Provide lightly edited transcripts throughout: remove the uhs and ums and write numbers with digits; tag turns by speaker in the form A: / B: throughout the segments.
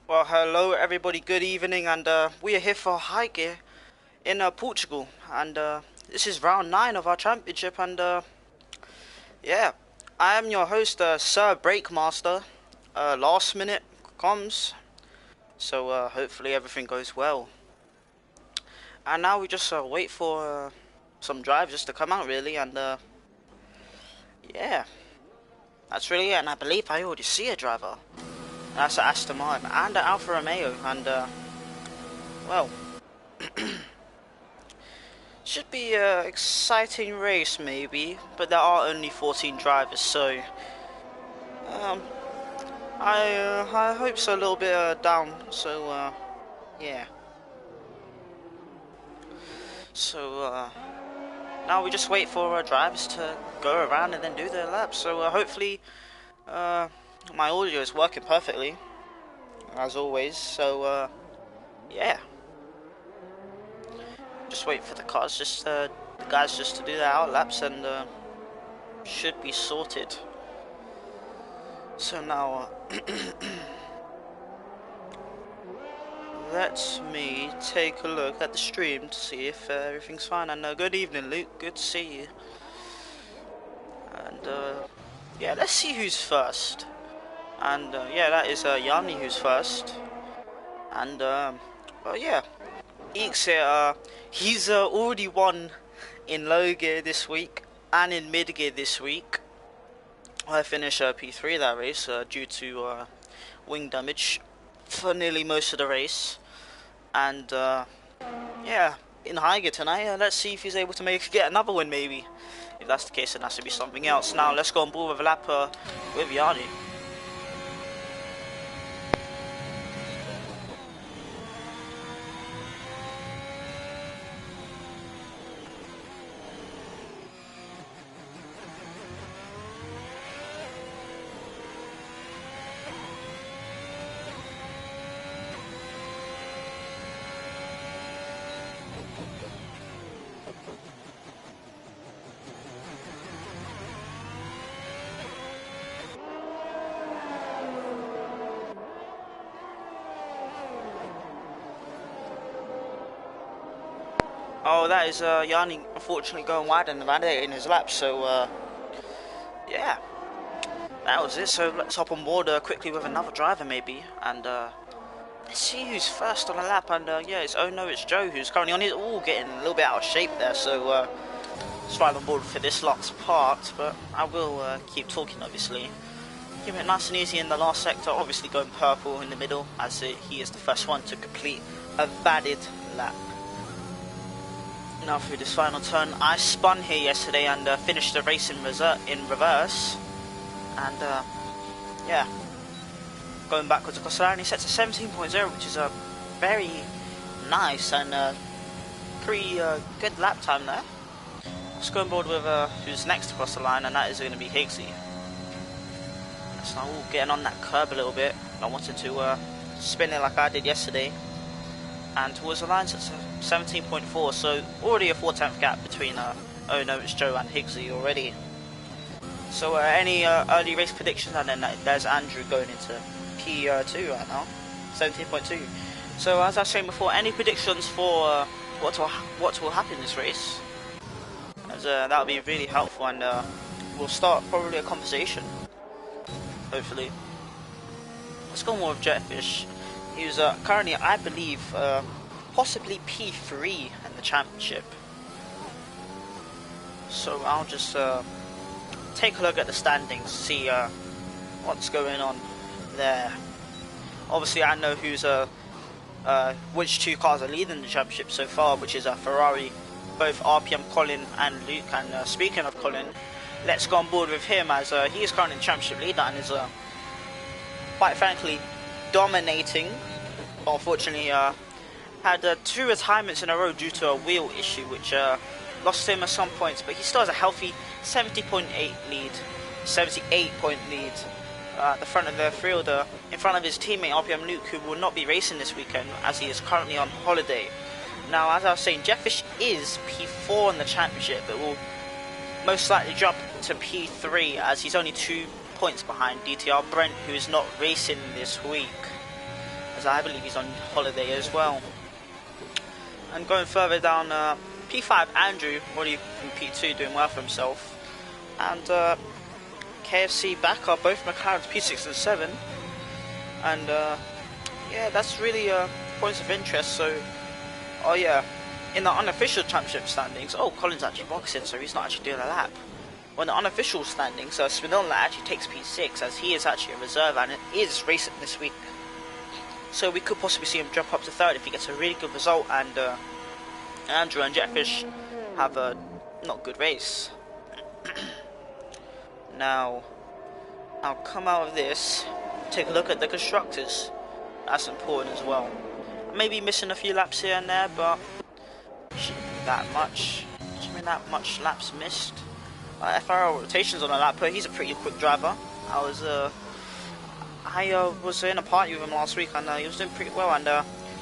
A: Well, hello everybody, good evening, and we are here for a hike here in Portugal, and this is round 9 of our championship, and yeah, I am your host, Sir Breakmaster. Last minute comms, so hopefully everything goes well. And now we just wait for some drivers to come out, really, and yeah, that's really it, and I believe I already see a driver. That's an Aston Martin and an Alfa Romeo, and well, should be an exciting race maybe, but there are only 14 drivers, so um, I hope so a little bit down. So yeah. So now we just wait for drivers to go around and then do their laps. So hopefully my audio is working perfectly as always. So yeah. Just wait for the cars, just the guys just to do their out laps, and should be sorted. So now let me take a look at the stream to see if everything's fine. And good evening, Luke. Good to see you. And yeah, let's see who's first. And yeah, that is Yanni who's first. And well, yeah, Eeks here. He's already won in low gear this week and in mid gear this week. I finished P3 that race due to wing damage for nearly most of the race. And yeah, in high gear tonight, let's see if he's able to get another win maybe. If that's the case, then it has to be something else. Now let's go on board with a lap with Yanni. Oh, that is Yanni unfortunately going wide and validating his lap, so yeah, that was it. So let's hop on board quickly with another driver maybe, and let's see who's first on the lap. And yeah, it's Joe who's currently on his, getting a little bit out of shape there, so let's ride on board for this last part, but I will keep talking obviously. Keep it nice and easy in the last sector, obviously going purple in the middle, as he is the first one to complete a valid lap. Now through this final turn, I spun here yesterday and finished the race in reverse, and yeah, going backwards across the line. He sets a 17.0, which is a very nice and pretty good lap time there. Let's go on board with who's next across the line, and that is going to be Higgsy. So now getting on that curb a little bit. I wanted to spin it like I did yesterday, and towards the line it's 17.4, so already a 4/10 gap between it's Joe and Higgsy already. So any early race predictions? And then there's Andrew going into P2 right now, 17.2. So as I was saying before, any predictions for what will happen in this race? As that would be really helpful, and we'll start probably a conversation, hopefully. Let's go more with Jetfish. He was currently, I believe, possibly P3 in the championship. So I'll just take a look at the standings, see what's going on there. Obviously, I know who's which two cars are leading the championship so far, which is Ferrari, both RPM Colin and Luke. And speaking of Colin, let's go on board with him, as he is currently the championship leader and is quite frankly dominating. But unfortunately had 2 retirements in a row due to a wheel issue, which lost him some points, but he still has a healthy 70.8 lead, 78-point lead at the front of the field, in front of his teammate RPM Luke, who will not be racing this weekend as he is currently on holiday. Now, as I was saying, Jetfish is P4 in the championship, but will most likely drop to P3 as he's only 2 points behind DTR Brent, who is not racing this week. as I believe he's on holiday as well. And going further down, P5 Andrew, already in P2, doing well for himself. And KFC Backer, both McLarens P6 and 7. And yeah, that's really points of interest. So, oh yeah, in the unofficial championship standings, oh, Colin's actually boxing, so he's not actually doing a lap. Well, in the unofficial standings, Spinola actually takes P6, as he is actually a reserve and is racing this week. So we could possibly see him jump up to 3rd if he gets a really good result, and Andrew and Jetfish have a not good race. Now, I'll come out of this, take a look at the constructors. That's important as well. Maybe missing a few laps here and there, but shouldn't be that much. Shouldn't be that much laps missed. FRL rotations on a lap, but he's a pretty quick driver. I was in a party with him last week, and he was doing pretty well. And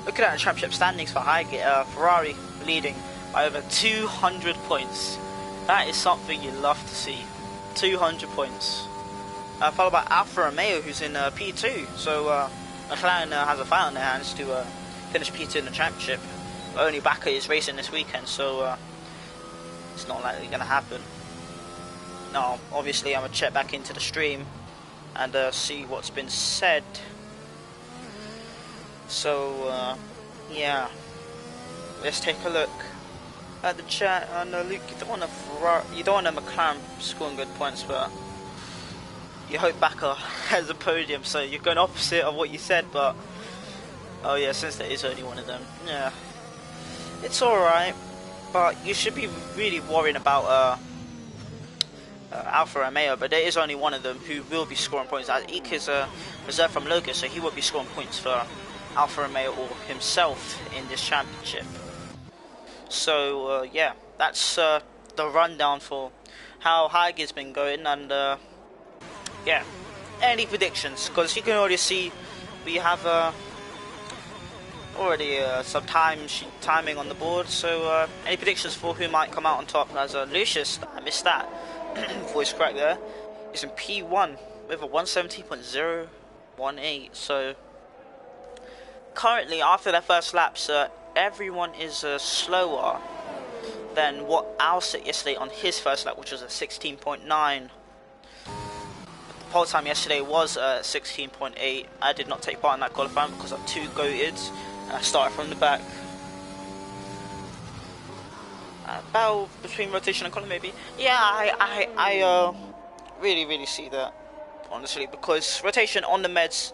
A: looking at the championship standings for Highgate, Ferrari leading by over 200 points. That is something you love to see. 200 points. Followed by Alfa Romeo, who's in P2. So McLaren has a fight on their hands to finish P2 in the championship. Only Bakker is racing this weekend, so it's not likely going to happen. Now, obviously, I'm going to check back into the stream and see what's been said. So, yeah. Let's take a look at the chat. And Luke, you don't want a McLaren scoring good points, but you hope Bakker has a podium, so you're going opposite of what you said, but oh yeah, since there is only one of them, yeah, it's alright, but you should be really worrying about Alfa Romeo, but there is only one of them who will be scoring points. Eek is reserved from Logan, so he won't be scoring points for Alfa Romeo or himself in this championship. So yeah, that's the rundown for how Highgate's been going, and yeah, any predictions? Because you can already see we have already some timing on the board. So any predictions for who might come out on top? As Lucius, I missed that. Voice crack there. It's in P1 with a 170.018. So currently, after their first laps, everyone is slower than what Al set yesterday on his first lap, which was a 16.9. The pole time yesterday was 16.8. I did not take part in that qualifying because I'm too goated, and I started from the back. Battle between rotation and column, maybe. Yeah, I really see that, honestly, because rotation on the meds,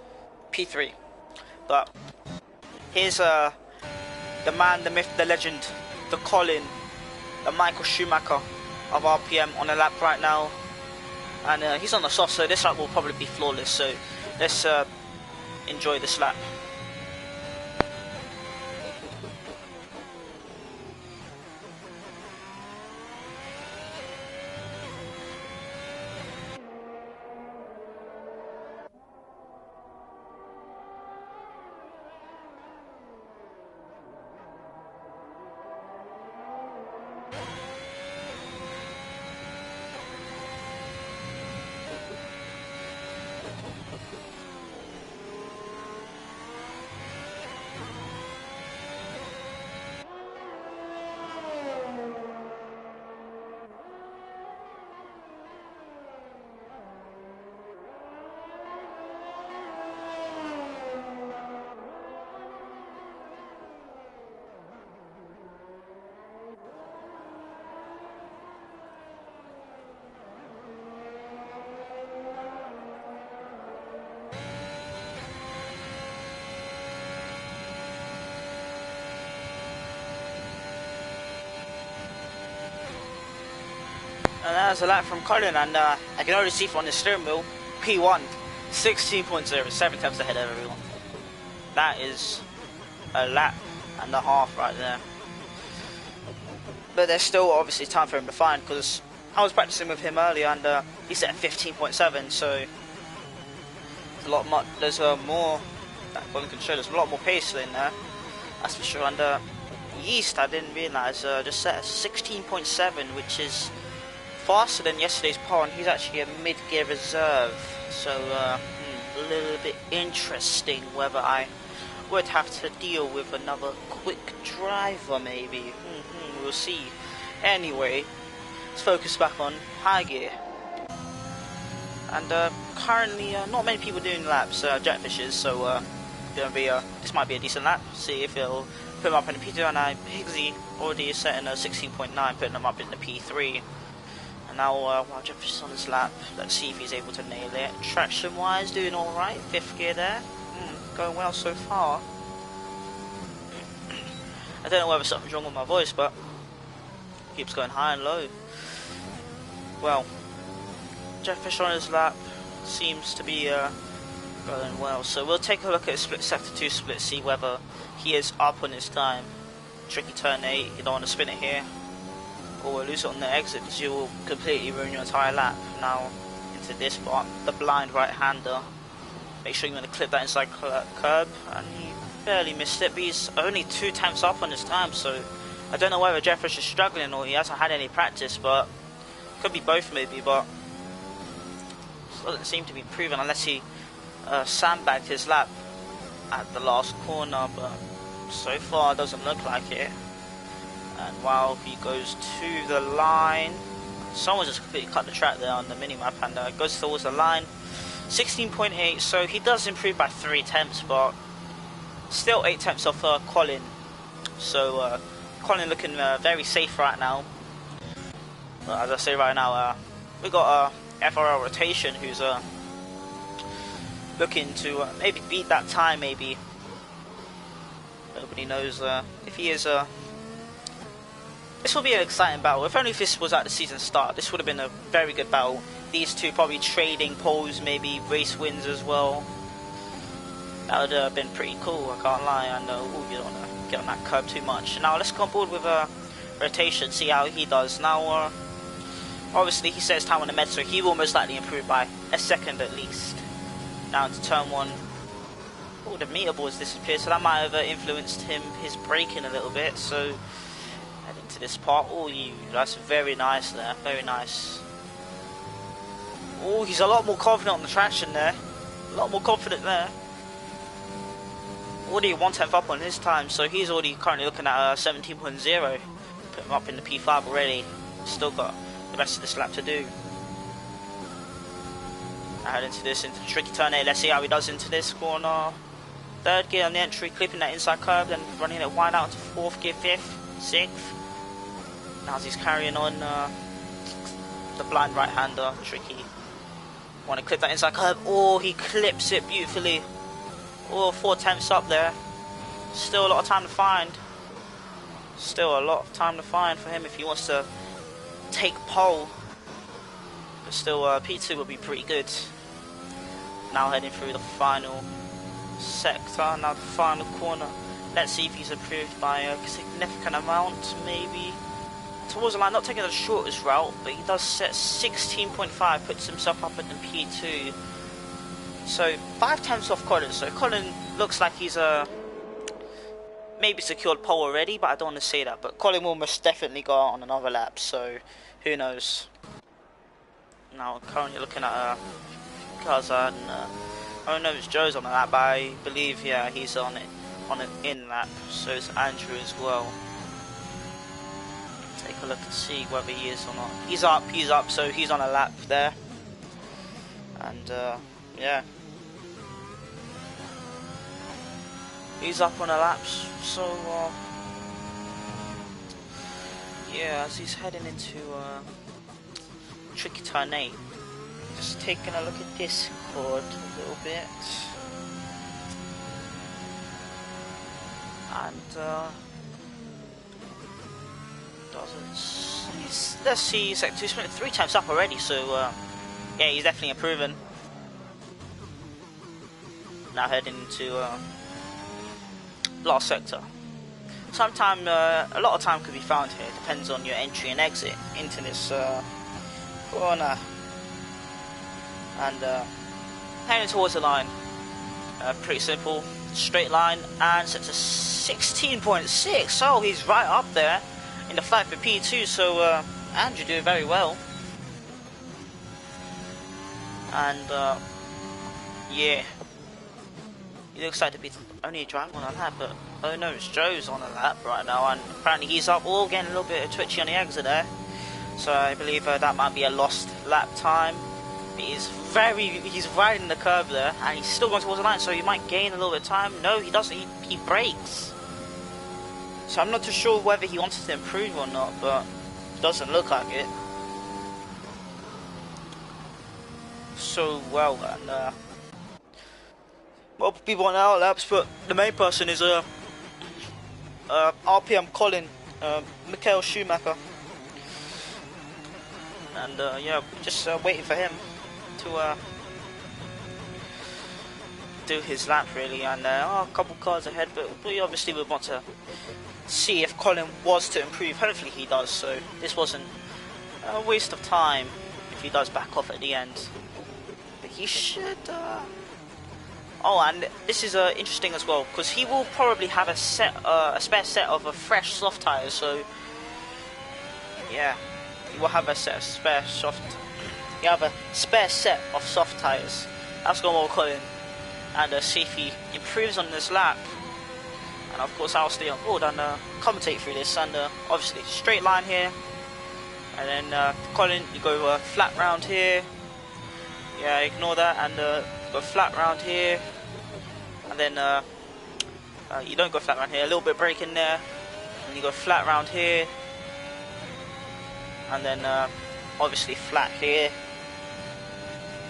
A: P3. But here's the man, the myth, the legend, the Colin, the Michael Schumacher of RPM on the lap right now, and he's on the soft, so this lap will probably be flawless. So let's enjoy this lap. And that was a lap from Colin, and I can already see from the steering wheel, P1, 16.0, 7 tenths ahead of everyone. That is a lap and a half right there. But there's still obviously time for him to find, because I was practicing with him earlier, and he set 15.7, so there's more that Colin can show. There's a lot more pace in there, that's for sure. And Yeast, I didn't realise, just set a 16.7, which is faster than yesterday's pole, and he's actually a mid-gear reserve. So a little bit interesting whether I would have to deal with another quick driver maybe. We'll see. Anyway, let's focus back on high gear. And currently not many people doing laps, Jetfishes, so gonna be this might be a decent lap. See if it'll put him up in the P2, and Higgsy already is setting a 16.9, putting him up in the P3. And now while Jetfish is on his lap, let's see if he's able to nail it. Traction wise, doing alright, 5th gear there. Going well so far. I don't know whether something's wrong with my voice, but it keeps going high and low. Well, Jetfish on his lap seems to be going well, so we'll take a look at split sector 2 split, see whether he is up on his time. Tricky turn 8, you don't want to spin it here, or we'll lose it on the exit because you will completely ruin your entire lap. Now into this part, the blind right hander. Make sure you're going to clip that inside curb, and he barely missed it, but he's only 2 tenths up on his time, so I don't know whether Jetfish is struggling or he hasn't had any practice, but could be both maybe, but doesn't seem to be proven unless he sandbagged his lap at the last corner, but so far doesn't look like it. And while he goes to the line, someone just completely cut the track there on the mini-map, and goes towards the line. 16.8, so he does improve by 3 tenths, but still 8 tenths off Colin. So Colin looking very safe right now. But as I say right now, we got FRL rotation who's looking to maybe beat that time. Maybe nobody knows if he is. This will be an exciting battle. If only this was at the season start, this would have been a very good battle. These two probably trading poles, maybe race wins as well. That would have been pretty cool, I can't lie. I know you don't want to get on that curb too much. Now let's go on board with a rotation, see how he does. Now obviously he says time on the med, so he will most likely improve by a second at least. Now into turn 1. Oh, the meter boards disappeared, so that might have influenced his braking a little bit. So head into this part. Oh, that's very nice there, very nice. Oh, he's a lot more confident on the traction there. A lot more confident there. Already 1 tenth up on his time, so he's already currently looking at 17.0. Put him up in the P5 already. Still got the rest of this lap to do. I head into the tricky turn 8. Let's see how he does into this corner. 3rd gear on the entry, clipping that inside curb, then running it wide out to 4th gear, 5th, 6th. Now as he's carrying on the blind right hander, tricky. Want to clip that inside curb. Oh, he clips it beautifully. Oh, 4 tenths up there. Still a lot of time to find. Still a lot of time to find for him if he wants to take pole. But still, P2 will be pretty good. Now heading through the final sector. Now the final corner. Let's see if he's improved by a significant amount, maybe. Towards the line, not taking the shortest route, but he does set 16.5, puts himself up at the P2. So 5 tenths off Colin. So Colin looks like he's maybe secured pole already, but I don't want to say that. But Colin will most definitely go out on another lap, so who knows. Now currently looking at Kazan. I don't know if it's Joe's on the lap, but I believe he's on an in lap. So it's Andrew as well. Take a look and see whether he is or not. He's up, so he's on a lap there. And yeah, he's up on a lap, so yeah, as he's heading into tricky turn 8. Just taking a look at Discord a little bit. And let's see, he's like 3 times up already, so yeah, he's definitely improving. Now heading into last sector. A lot of time could be found here. Depends on your entry and exit into this corner. And heading towards the line. Pretty simple, straight line, and sets a 16.6. So he's right up there in the fight for P2. So Andrew doing very well. And yeah, He looks like to be the only driver on a lap, but oh no, it's Joe's on a lap right now, and apparently he's up, all getting a little bit twitchy on the exit there. So I believe that might be a lost lap time. He's riding the curve there, and he's still going towards the line, so he might gain a little bit of time. No, he doesn't. He brakes. So I'm not too sure whether he wants to improve or not, but it doesn't look like it. So well, and multiple people on our laps, but the main person is RPM Colin, Michael Schumacher, and yeah, just waiting for him to do his lap really, and a couple cars ahead, but we obviously would want to see if Colin was to improve. Hopefully he does, so this wasn't a waste of time if he does back off at the end. But he should oh, and this is interesting as well, because he will probably have a spare set of fresh soft tyres, so yeah, he will have a spare set of soft tyres. That's going to Colin, and see if he improves on this lap. And of course I'll stay on board and commentate through this, and obviously straight line here, and then Colin, you go flat round here, yeah, ignore that, and go flat round here, and then you don't go flat round here, a little bit brake in there, and you go flat round here, and then obviously flat here,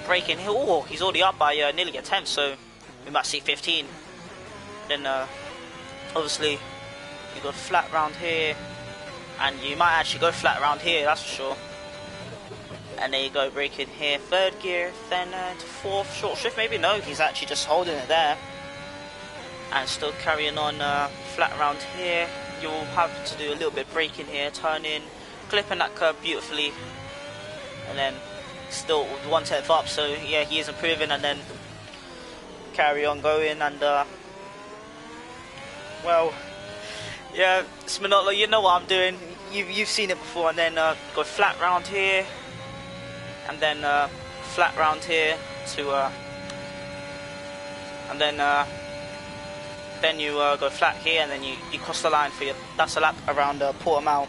A: brake in here. Oh, he's already up by nearly a tenth, so we might see 15. Then obviously you go flat round here, and you might actually go flat round here, that's for sure. And there you go, brake in here, third gear, then to fourth, short shift maybe. No, he's actually just holding it there, and still carrying on flat round here. You'll have to do a little bit brake in here, turn in, clipping that curve beautifully, and then still 1/10 up, so yeah, he is improving, and then carry on going, and well, yeah, it's Manolo, you know what I'm doing, you've seen it before, and then go flat round here, and then flat round here to and then you go flat here, and then you cross the line for your, that's a lap around Portimao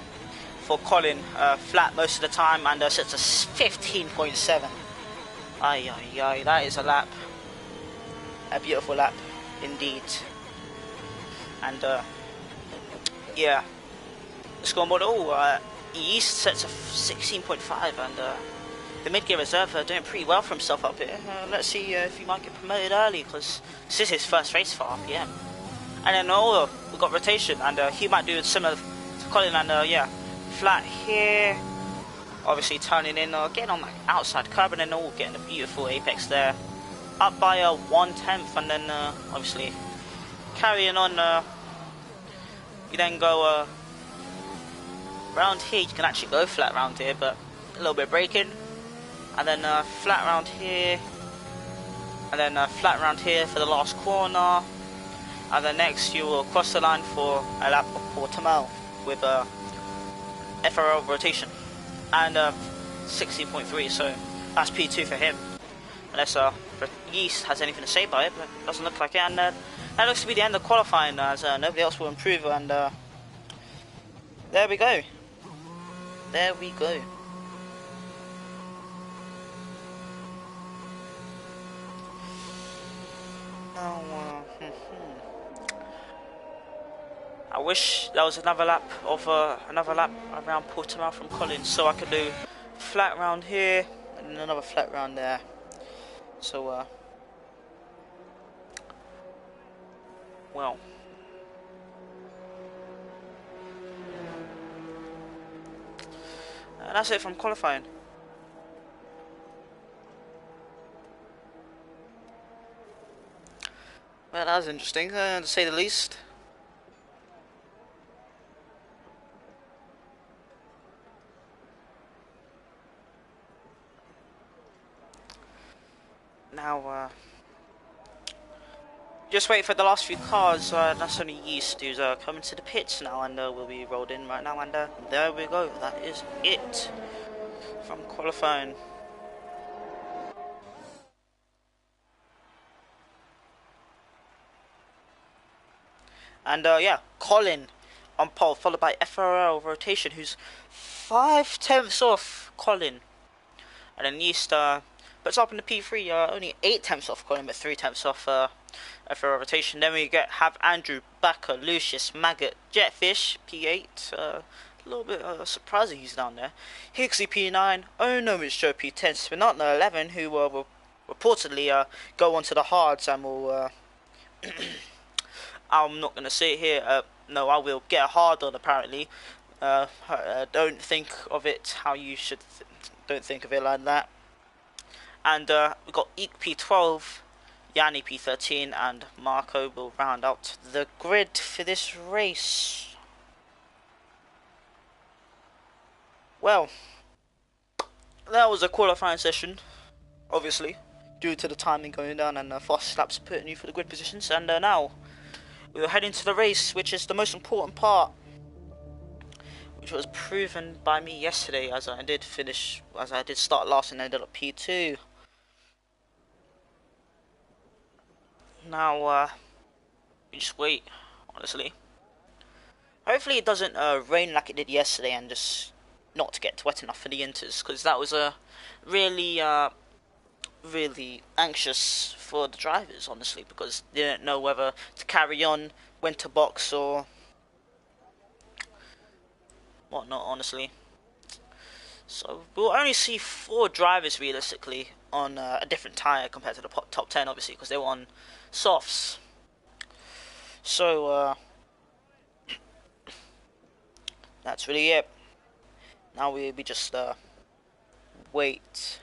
A: for Colin, flat most of the time, and sets a 15.7. Ay, that is a lap, a beautiful lap indeed. And yeah, let's go on board. Oh, East sets a 16.5, and the mid-gear reserve doing pretty well for himself up here. Let's see if he might get promoted early, because this is his first race for RPM. And then we've got rotation, and he might do similar to Colin, and yeah, flat here, obviously turning in, getting on the outside curb, and then getting a beautiful apex there, up by 1/10, and then obviously carrying on. You then go round here. You can actually go flat round here, but a little bit braking, and then flat round here, and then flat round here for the last corner, and then next you will cross the line for a lap of Portimao with FRL rotation, and 16.3, so that's P2 for him, unless Yeast has anything to say about it, but it doesn't look like it. And that looks to be the end of qualifying, as nobody else will improve, and there we go. There we go. Now, I wish there was another lap around Portimao from Collins, so I could do flat round here and another flat round there. So well, and that's it from qualifying. Well, that was interesting, to say the least. Now, just wait for the last few cars. That's only Yeast who's coming to the pits now, and we'll be rolled in right now. And there we go. That is it from qualifying. And yeah, Colin on pole, followed by FRL rotation, who's 5/10 off Colin. And then East puts up in the P3, only 8/10 off Colin, but 3/10 off FRL rotation. Then we have Andrew, Backer, Lucius, Maggot, Jetfish, P8. A little bit surprising he's down there. Higgsley, P9. Oh no, it's Joe, P10. Spinotna, 11, who will reportedly go on to the hards and will... I'm not going to say it here. No, I will get a hard on, apparently. Don't think of it how you should... don't think of it like that. And we've got Eek P12, Yanni P13, and Marco will round out the grid for this race. Well, that was a qualifying session, obviously, due to the timing going down and fast laps putting you for the grid positions. And now we're heading to the race, which is the most important part, which was proven by me yesterday, as I did start last and ended up P2. Now, we just wait, honestly. Hopefully it doesn't rain like it did yesterday and just not to get wet enough for the inters, because that was really anxious for the drivers, honestly, because they didn't know whether to carry on, when to box, or whatnot, honestly. So we'll only see 4 drivers realistically on a different tyre compared to the top 10, obviously, because they were on softs. So that's really it. Now we just wait.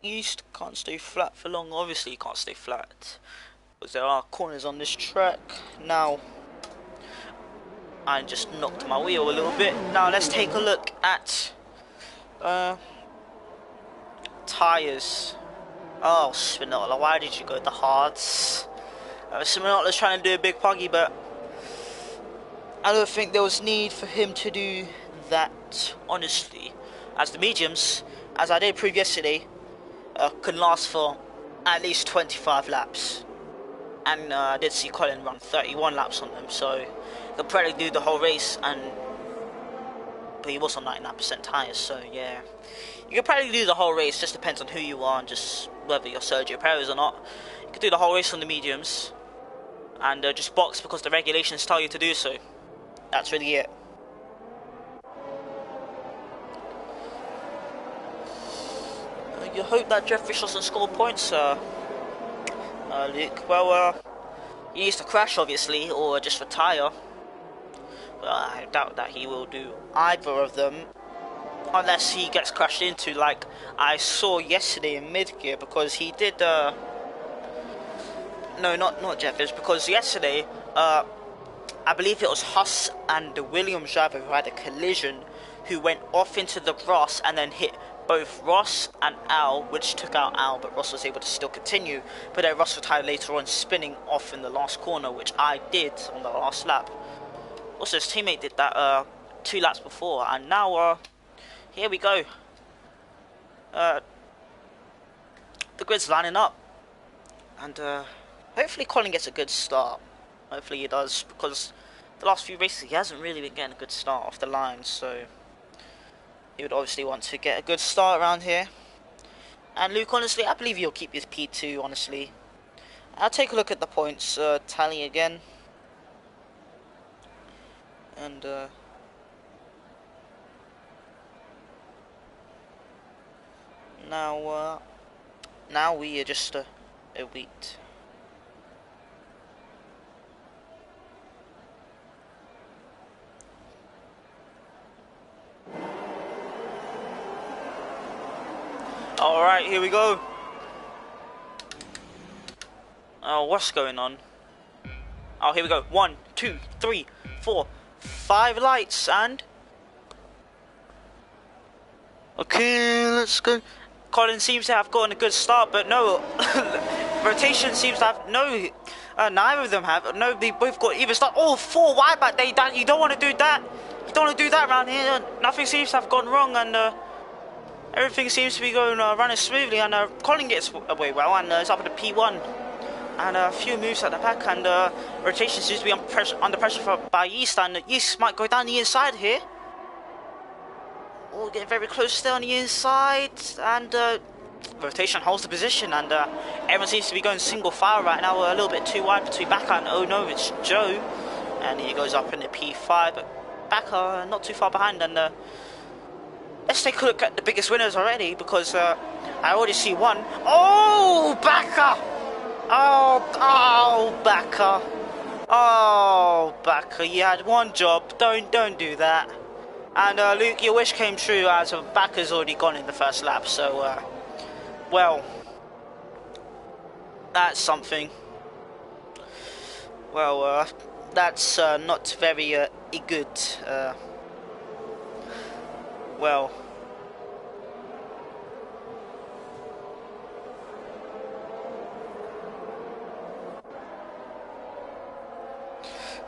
A: East can't stay flat for long. Obviously, you can't stay flat because there are corners on this track. Now, I just knocked my wheel a little bit. Now let's take a look at tyres. Oh, Spinola, why did you go with the hards? Spinola's trying to do a big puggy, but I don't think there was need for him to do that, honestly. As the mediums, as I did prove yesterday, can last for at least 25 laps. And I did see Colin run 31 laps on them, so he could probably do the whole race, but he was on 99% tyres, so yeah. You could probably do the whole race, just depends on who you are and just whether you're Sergio Perez or not. You could do the whole race on the mediums, and just box because the regulations tell you to do so. That's really it. You hope that Jeff Fish doesn't score points, Luke. Well, he needs to crash, obviously, or just retire. But I doubt that he will do either of them, unless he gets crashed into, like I saw yesterday in mid-gear, because he did, no, not Jeff Fish, because yesterday, I believe it was Huss and the Williams driver who had a collision, who went off into the grass and then hit both Ross and Al, which took out Al, but Ross was able to still continue. But then Ross retired later on, spinning off in the last corner, which I did on the last lap. Also, his teammate did that 2 laps before, and now here we go. The grid's lining up, and hopefully Colin gets a good start. Hopefully he does, because the last few races he hasn't really been getting a good start off the line, so he would obviously want to get a good start around here. And Luke, honestly, I believe he'll keep his P2, honestly. I'll take a look at the points tally again. And now we are just wait. Alright, here we go. Oh, what's going on? Oh, here we go. 1, 2, 3, 4, 5 lights, and okay, let's go. Colin seems to have gotten a good start, but no, rotation seems to have no. Neither of them have. No, they both got even start. Oh, 4 wide back. You don't want to do that. You don't want to do that around here. Nothing seems to have gone wrong, and everything seems to be going running smoothly, and Colin gets away well, and is up at the P1, and a few moves at the back, and rotation seems to be under pressure by Yeast, and Yeast might go down the inside here. All getting very close still on the inside, and rotation holds the position, and everyone seems to be going single file right now. We're a little bit too wide between Backer and oh no, it's Joe, and he goes up in the P5, but Backer not too far behind, and let's take a look at the biggest winners already, because I already see one. Oh, Backer! Oh, Backer! Oh, Backer, you had one job. Don't do that. And Luke, your wish came true, as Backer's already gone in the first lap. So, well, that's something. Well, that's not very good. Well.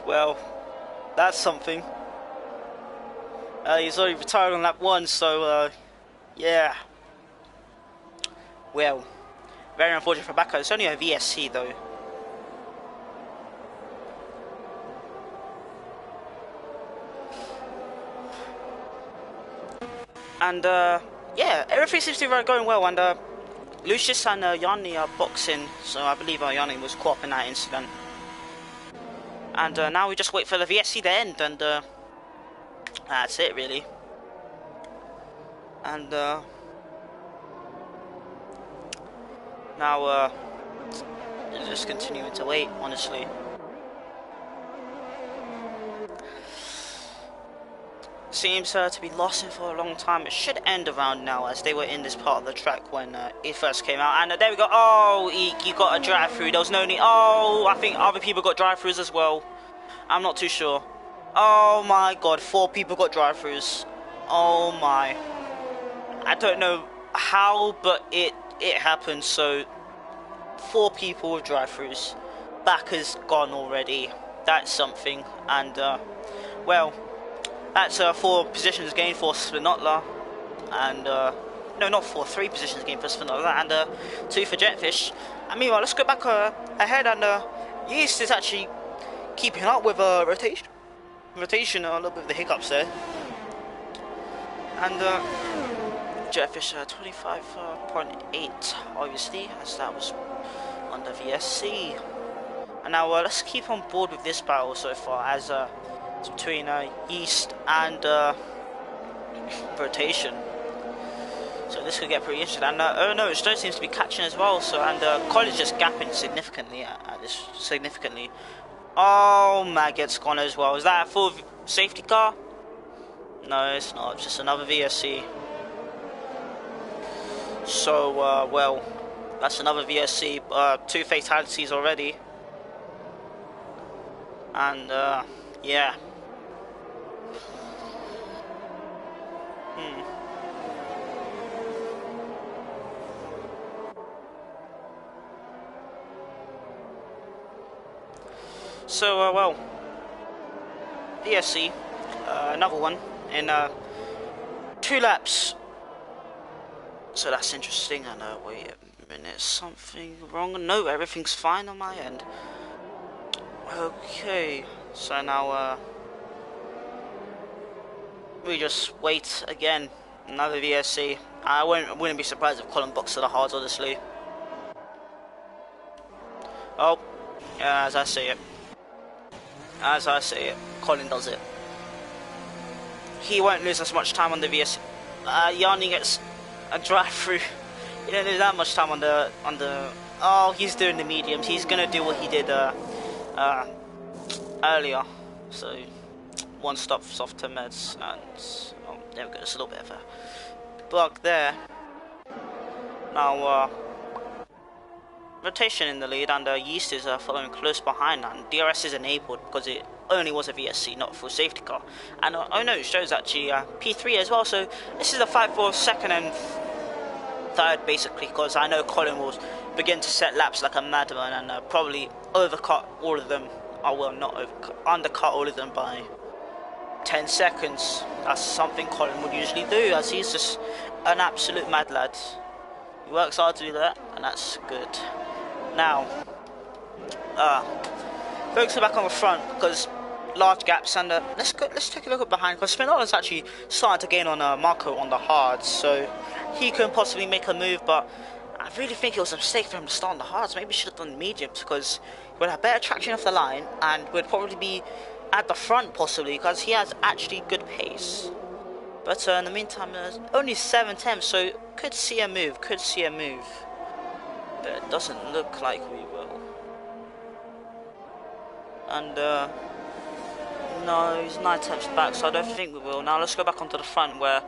A: Well, that's something. He's already retired on lap 1, so yeah. Well, very unfortunate for Backer. It's only a VSC though. And yeah, everything seems to be going well. And Lucius and Yanni are boxing, so I believe Yanni was caught up in that incident. And now we just wait for the VSC to end, and that's it really. And now just continuing to wait, honestly. Seems to be lost for a long time. It should end around now, as they were in this part of the track when it first came out. And there we go. Oh, you got a drive-through. There was no need. Oh, I think other people got drive-throughs as well. I'm not too sure. Oh my god, 4 people got drive-throughs. Oh my. I don't know how, but it happened. So 4 people with drive-throughs. Backer's gone already. That's something. And well, that's 4 positions gained for Spinotla, and no, not 4, 3 positions gained for Spinotla, and 2 for Jetfish. And meanwhile, let's go back ahead, and Yeast is actually keeping up with rotation, a little bit of the hiccups there, and Jetfish 25.8, obviously, as that was on the VSC. And now let's keep on board with this battle so far, as it's between Yeast and rotation. So this could get pretty interesting. And oh no, Stone seems to be catching as well. So, and College just gapping significantly at this Oh, Maggot's gone as well. Is that a full safety car? No, it's not. Just another VSC. So well, that's another VSC. 2 fatalities already. And yeah. So well, VSC, another one in 2 laps. So that's interesting. And wait a minute, something wrong? No, everything's fine on my end. Okay, so now we just wait again. Another VSC. I wouldn't be surprised if Colin boxed to the hard, honestly. Oh, yeah, as I see it, Colin does it. He won't lose as much time on the VSC. Yanni gets a drive-through. He didn't lose that much time on the. Oh, he's doing the mediums. He's gonna do what he did earlier. So 1 stop softer meds, and oh, there we go. It's a little bit of a bug there. Now rotation in the lead, and Yeast is following close behind, and DRS is enabled because it only was a VSC, not a full safety car. And oh no, it shows actually P3 as well. So this is a fight for 2nd and 3rd basically, because I know Colin will begin to set laps like a madman and probably overcut all of them. Oh well, not overcut, undercut all of them by 10 seconds. That's something Colin would usually do, as he's just an absolute mad lad. He works hard to do that, and that's good. Now, focusing back on the front, because large gaps, and let's take a look at behind, because Spinola's actually starting to gain on Marco on the hards, so he can possibly make a move, but I really think it was a mistake for him to start on the hards. Maybe he should have done mediums, because he would have better traction off the line, and would probably be at the front possibly, because he has actually good pace. But in the meantime, only 7 attempts, so could see a move, but it doesn't look like we will. And no, he's 9 attempts back, so I don't think we will. Now let's go back onto the front, where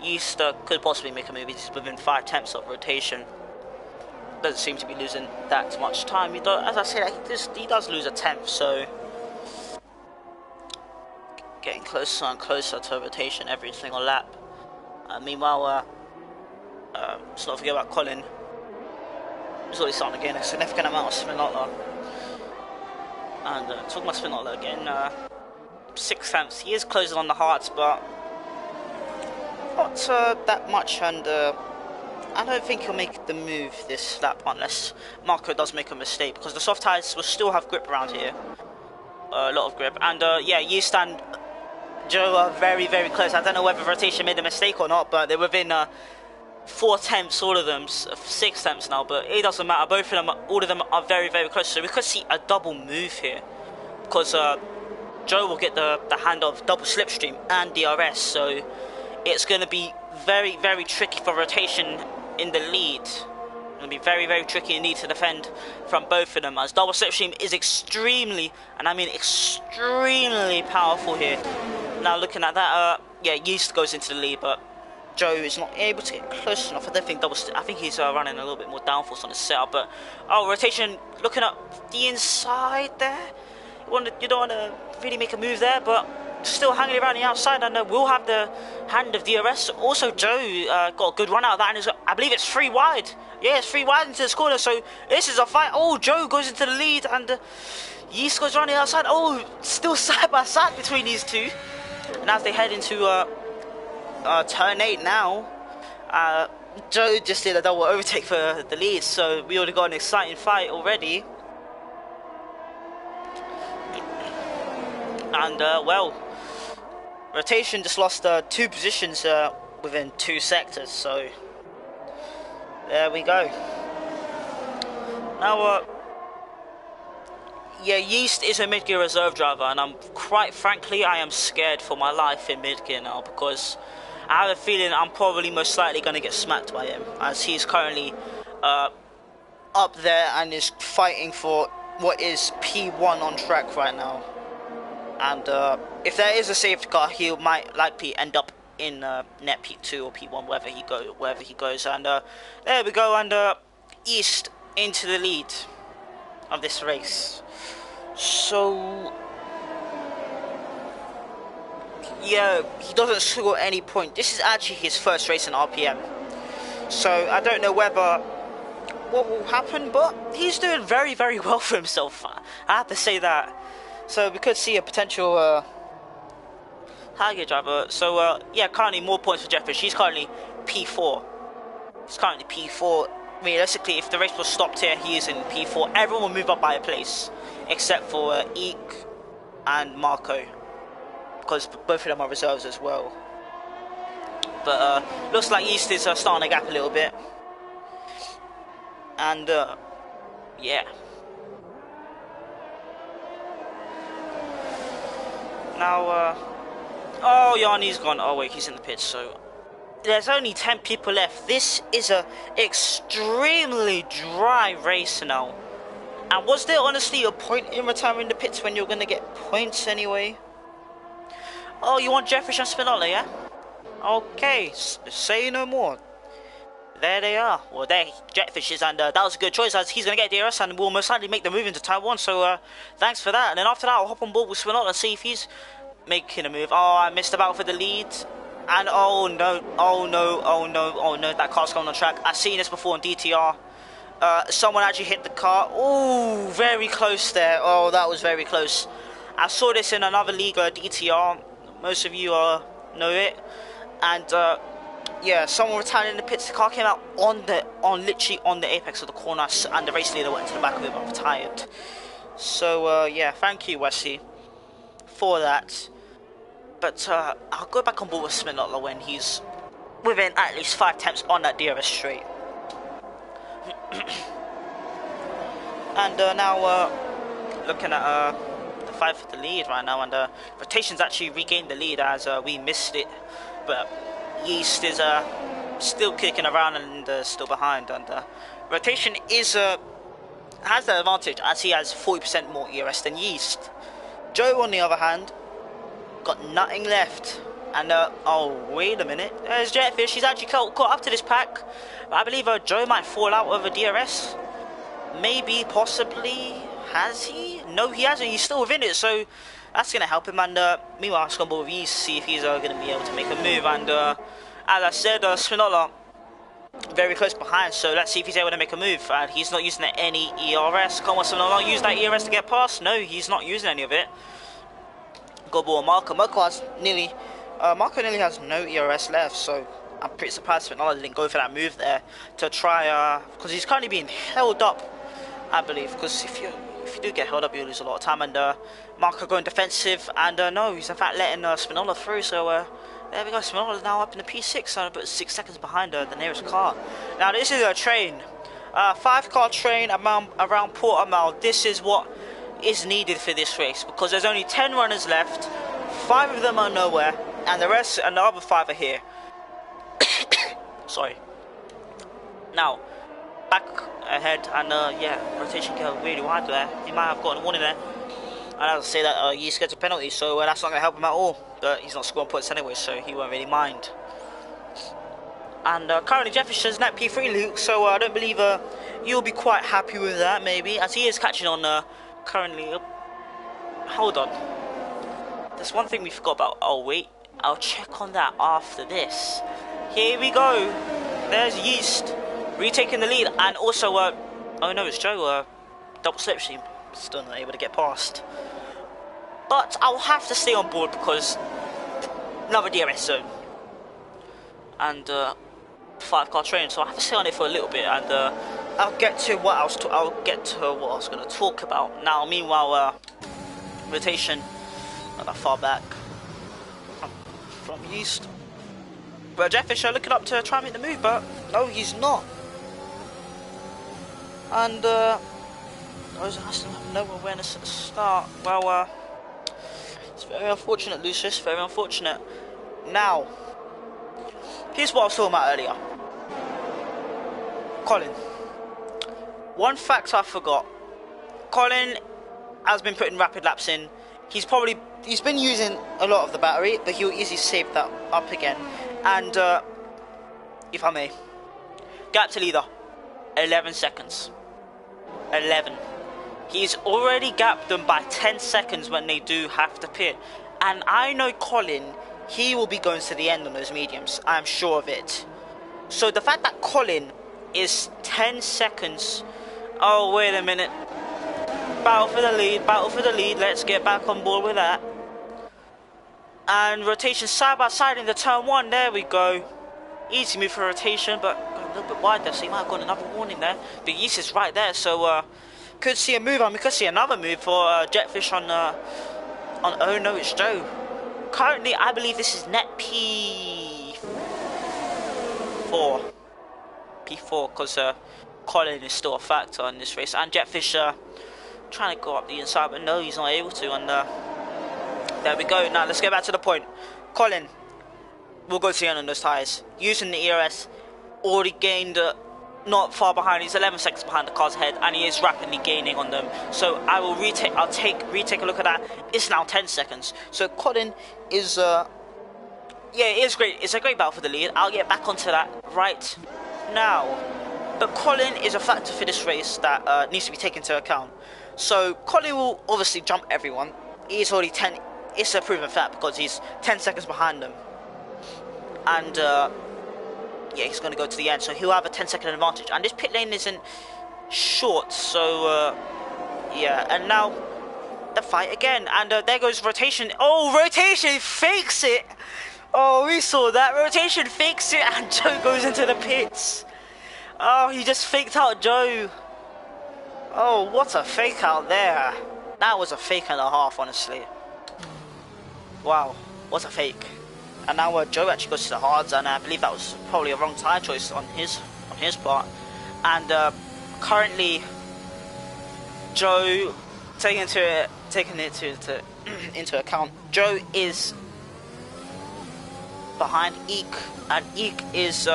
A: Yeast could possibly make a move. He's within 5 attempts of rotation. Doesn't seem to be losing that much time. As I said, he does lose attempts, so getting closer and closer to rotation every single lap. Meanwhile, let's not forget about Colin. He's already starting to gain a significant amount of Spinola. And talking about Spinola again, 6 attempts. He is closing on the hearts, but not that much. And I don't think he'll make the move this lap unless Marco does make a mistake, because the soft tyres will still have grip around here. A lot of grip. And yeah, Yeast and Joe are very, very close. I don't know whether rotation made a mistake or not, but they're within 4 attempts, all of them, 6 attempts now, but it doesn't matter. Both of them, all of them are very, very close. So we could see a double move here, because Joe will get the hand of double slipstream and DRS. So it's going to be very, very tricky for rotation in the lead. It's going to be very, very tricky indeed to defend from both of them, as double slipstream is extremely, and I mean extremely powerful here. Now looking at that, yeah, Yeast goes into the lead, but Joe is not able to get close enough. I don't think I think he's running a little bit more downforce on his setup, but rotation, looking at the inside there. You don't want to really make a move there, but still hanging around the outside, and we'll have the hand of DRS. Also, Joe got a good run out of that, and I believe it's 3 wide. Yeah, it's 3 wide into this corner, so this is a fight. Oh, Joe goes into the lead, and Yeast goes around the outside. Oh, still side by side between these two. And as they head into turn 8 now, Joe just did a double overtake for the lead, so we already got an exciting fight already. And well, rotation just lost 2 positions within 2 sectors, so there we go. Now yeah, Yeast is a mid-gear reserve driver, and I'm quite frankly, I am scared for my life in mid-gear now, because I have a feeling I'm probably most likely going to get smacked by him, as he's currently up there and is fighting for what is P1 on track right now. And if there is a safety car, he might likely end up in net P2 or P1, wherever he goes. And there we go, and Yeast into the lead of this race. So yeah, he doesn't score any point. This is actually his first race in RPM, so I don't know what will happen, but he's doing very, very well for himself. I have to say that. So we could see a potential high-gear driver. So yeah, currently more points for Jeffrey. He's currently P4. He's currently P4. Realistically, if the race was stopped here, he is in P4. Everyone will move up by a place, except for Eek and Marco, because both of them are reserves as well. But looks like Yeast is starting to gap a little bit. And yeah. Now, oh, Yanni's gone. Oh wait, he's in the pits, so there's only 10 people left. This is a extremely dry race now. And was there honestly a point in retiring the pits when you're going to get points anyway? Oh, you want Jeffrey and Spinola, yeah? Okay, say no more. There they are. Well, there Jetfish is, and that was a good choice, as he's going to get DRS and will most likely make the move into Taiwan. So thanks for that. And then after that, I'll hop on board with Spinola and see if he's making a move. Oh, I missed the battle for the lead. And oh no, oh no, oh no, oh no, that car's coming on track. I've seen this before on DTR. Someone actually hit the car. Oh, very close there. Oh, that was very close. I saw this in another league, DTR. Most of you know it. And yeah, someone retired in the pits. The car came out literally on the apex of the corner, and the race leader went to the back of it but retired. So yeah, thank you, Wesley, for that. But I'll go back on board with Spinola when he's within at least 5 attempts on that DRS straight. And now looking at the fight for the lead right now, and rotation's actually regained the lead as we missed it, but Yeast is still kicking around and still behind, and rotation is has the advantage as he has 40% more ERS than Yeast. Joe, on the other hand, got nothing left. And oh, wait a minute, there's Jetfish. He's actually caught up to this pack, but I believe Joe might fall out of a DRS. Maybe, possibly. Has he? No, he hasn't. He's still within it, so that's going to help him. And meanwhile, I'll go with Yeast, see if he's going to be able to make a move. And as I said, Spinola very close behind, so let's see if he's able to make a move. And he's not using any ERS. Come on, Spinola, use that ERS to get past. No, he's not using any of it. Go ball Marco. Marco nearly has no ERS left, so I'm pretty surprised Spinola didn't go for that move there to try, because he's currently being held up, I believe, because if you do get held up, you lose a lot of time. And Marco going defensive, and no, he's in fact letting Spinola through, so there we go. Spinola's now up in the P6, about 6 seconds behind the nearest car. Now this is a train, 5-car train around Portugal. This is what is needed for this race, because there's only 10 runners left, 5 of them are nowhere, and the rest and the other 5 are here. Sorry. Now back ahead, and yeah, rotation going really wide there. He might have gotten a warning there, and I'll say that Yeast gets a penalty, so that's not going to help him at all, but he's not scoring points anyway, so he won't really mind. And currently Jefferson has net P3, Luke, so I don't believe you'll be quite happy with that, maybe, as he is catching on currently. Hold on, there's one thing we forgot about. Oh wait, I'll check on that after this. Here we go. There's Yeast retaking the lead, and also oh no, it's Joe, double slipstream, still not able to get past. But I'll have to stay on board because another DRS zone and 5-car train, so I have to stay on it for a little bit, and I'll get to what I was going to talk about now. Meanwhile, rotation not that far back from Yeast. But Jeff Fisher looking up to try and make the move, but no, he's not. And I still have no awareness at the start. Well, it's very unfortunate, Lucius, very unfortunate. Now, here's what I was talking about earlier. Colin. One fact I forgot. Colin has been putting rapid laps in. He's been using a lot of the battery, but he'll easily save that up again. And if I may, gap to leader, 11 seconds. 11. He's already gapped them by 10 seconds when they do have to pit. And I know Colin, he will be going to the end on those mediums. I'm sure of it. So the fact that Colin is 10 seconds... Oh, wait a minute. Battle for the lead. Let's get back on board with that. And rotation side by side into turn 1. There we go. Easy move for rotation, but a little bit wide there, so he might have got another warning there. But Yeast is right there, so could see a move on. We could see another move for Jetfish on oh no, it's Joe. Currently, I believe this is net P4. P4, because Colin is still a factor in this race, and Jetfish trying to go up the inside, but no, he's not able to. And there we go. Now let's get back to the point. Colin will go to the end on those tyres. Using the ERS, already gained not far behind. He's 11 seconds behind the car's head, and he is rapidly gaining on them. So I will retake a look at that. It's now 10 seconds. So Colin is yeah, it is great. It's a great battle for the lead. I'll get back onto that right now. But Colin is a factor for this race that needs to be taken into account. So Colin will obviously jump everyone. He's already 10. It's a proven fact because he's 10 seconds behind them. And yeah, he's going to go to the end, so he'll have a 10-second advantage. And this pit lane isn't short, so yeah. And now the fight again, and there goes rotation. Oh, rotation fakes it. Oh, we saw that. Rotation fakes it, and Joe goes into the pits. Oh, he just faked out Joe. Oh, what a fake out there. That was a fake and a half, honestly. Wow, what a fake. And now Joe actually goes to the hards, and I believe that was probably a wrong tyre choice on his part. And currently, Joe, taking it into account, Joe is behind Eek, and Eek is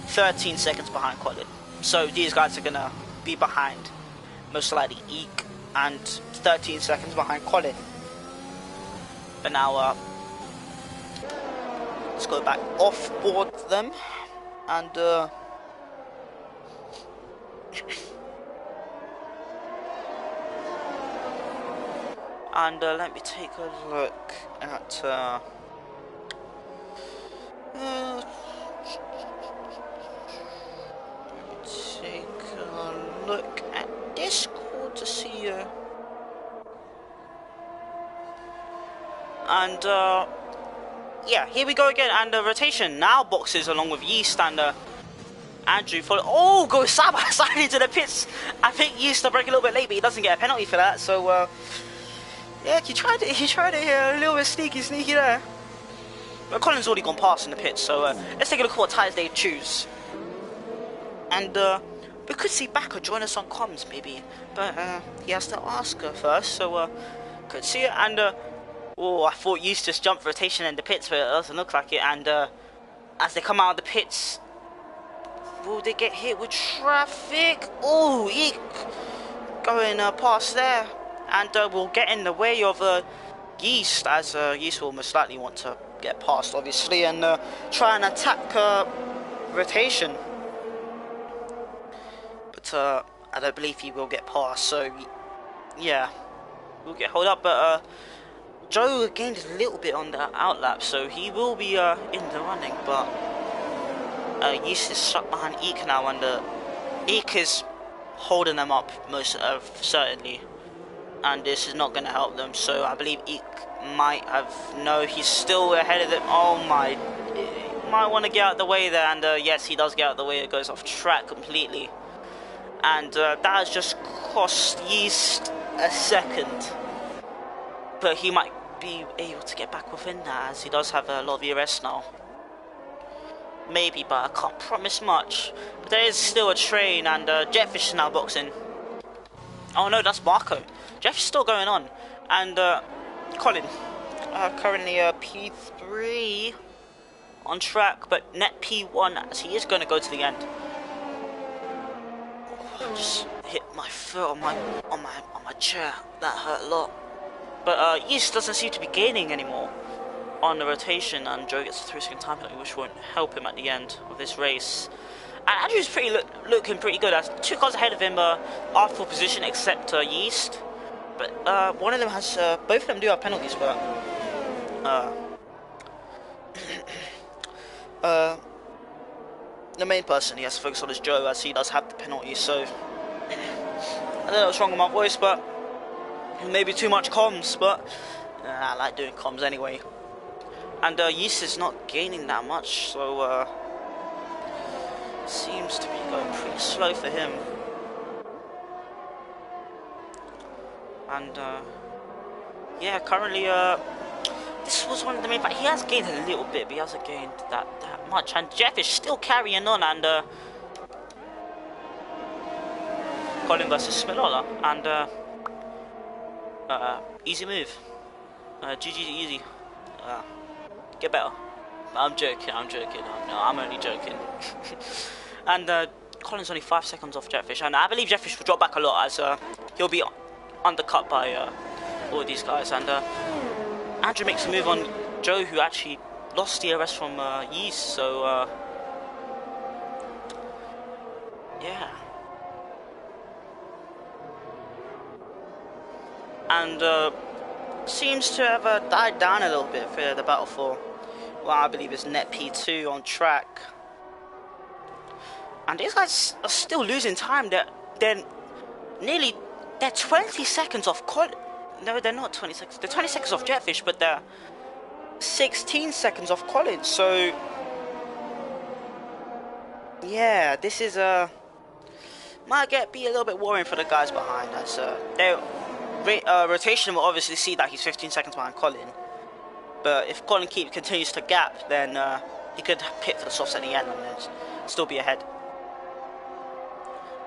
A: 13 seconds behind Colin. So these guys are gonna be behind, most likely Eek, and 13 seconds behind Colin. But now let's go back off board them, and let me take a look at take a look at Discord to see and yeah, here we go again, and rotation now boxes along with Yeast and Andrew follow. Oh, goes side by side into the pits. I think Yeast will break a little bit late, but he doesn't get a penalty for that. So yeah, he tried it a little bit sneaky there. But Colin's already gone past in the pits, so let's take a look at what tyres they choose. And we could see Backer join us on comms maybe, but he has to ask her first, so could see it. And oh, I thought Yeast just jumped rotation in the pits, but it doesn't look like it. And as they come out of the pits, will they get hit with traffic? Oh, Eek going past there, and will get in the way of Yeast, as Yeast will most likely want to get past, obviously, and try and attack rotation. But I don't believe he will get past, so yeah, we'll get hold up. But Joe gained a little bit on the outlap, so he will be in the running. But Yeast is stuck behind Eek now, and Eek is holding them up most certainly, and this is not going to help them. So I believe Eek might have, no, he's still ahead of them. Oh my, he might want to get out of the way there, and yes, he does get out of the way. It goes off track completely, and that has just cost Yeast a second, but he might be able to get back within that, as he does have a lot of ERS now. Maybe, but I can't promise much. But there is still a train, and Jetfish is now boxing. Oh no, that's Marco. Jeff's still going on, and Colin currently P3 on track, but net P1, as he is going to go to the end. Oh, I just hit my foot on my chair. That hurt a lot. But Yeast doesn't seem to be gaining anymore on the rotation, and Joe gets a 3-second time penalty, which won't help him at the end of this race. And Andrew's looking pretty good. As 2 cars ahead of him after full position, except Yeast. But one of them has, both of them do have penalties, but the main person he has to focus on is Joe, as he does have the penalty. So I don't know what's wrong with my voice, but maybe too much comms, but I like doing comms anyway. And Yeast is not gaining that much, so seems to be going pretty slow for him. And yeah, currently this was one of the main factors. He has gained a little bit, but he hasn't gained that much. And Jeff is still carrying on, and Colin versus Smilola, and easy move. GG easy. Get better. I'm joking. No, I'm only joking. And Colin's only 5 seconds off Jetfish, and I believe Jetfish will drop back a lot, as he'll be undercut by all these guys. And Andrew makes a move on Joe, who actually lost the DRS from Yeast. So yeah. And seems to have died down a little bit for the battle for what I believe is net P2 on track. And these guys are still losing time. They're 20 seconds off No, they're not 20 seconds. They're 20 seconds off Jetfish, but they're 16 seconds off Collins. So, yeah, this is might be a little bit worrying for the guys behind us. Their rotation will obviously see that he's 15 seconds behind Colin. But if Colin continues to gap, then he could pit for the softs at the end and still be ahead.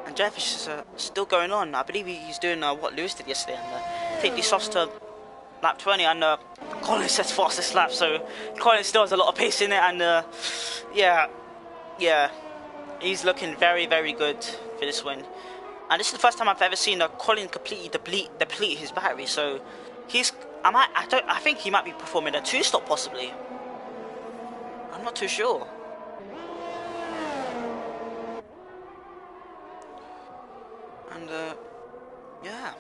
A: And Jetfish is still going on. I believe he's doing what Lewis did yesterday and take these softs to lap 20. And Colin says fastest lap, so Colin still has a lot of pace in it. And yeah, he's looking very, very good for this win. And this is the first time I've ever seen Colin completely deplete his battery. So I think he might be performing a 2-stop possibly. I'm not too sure. And yeah.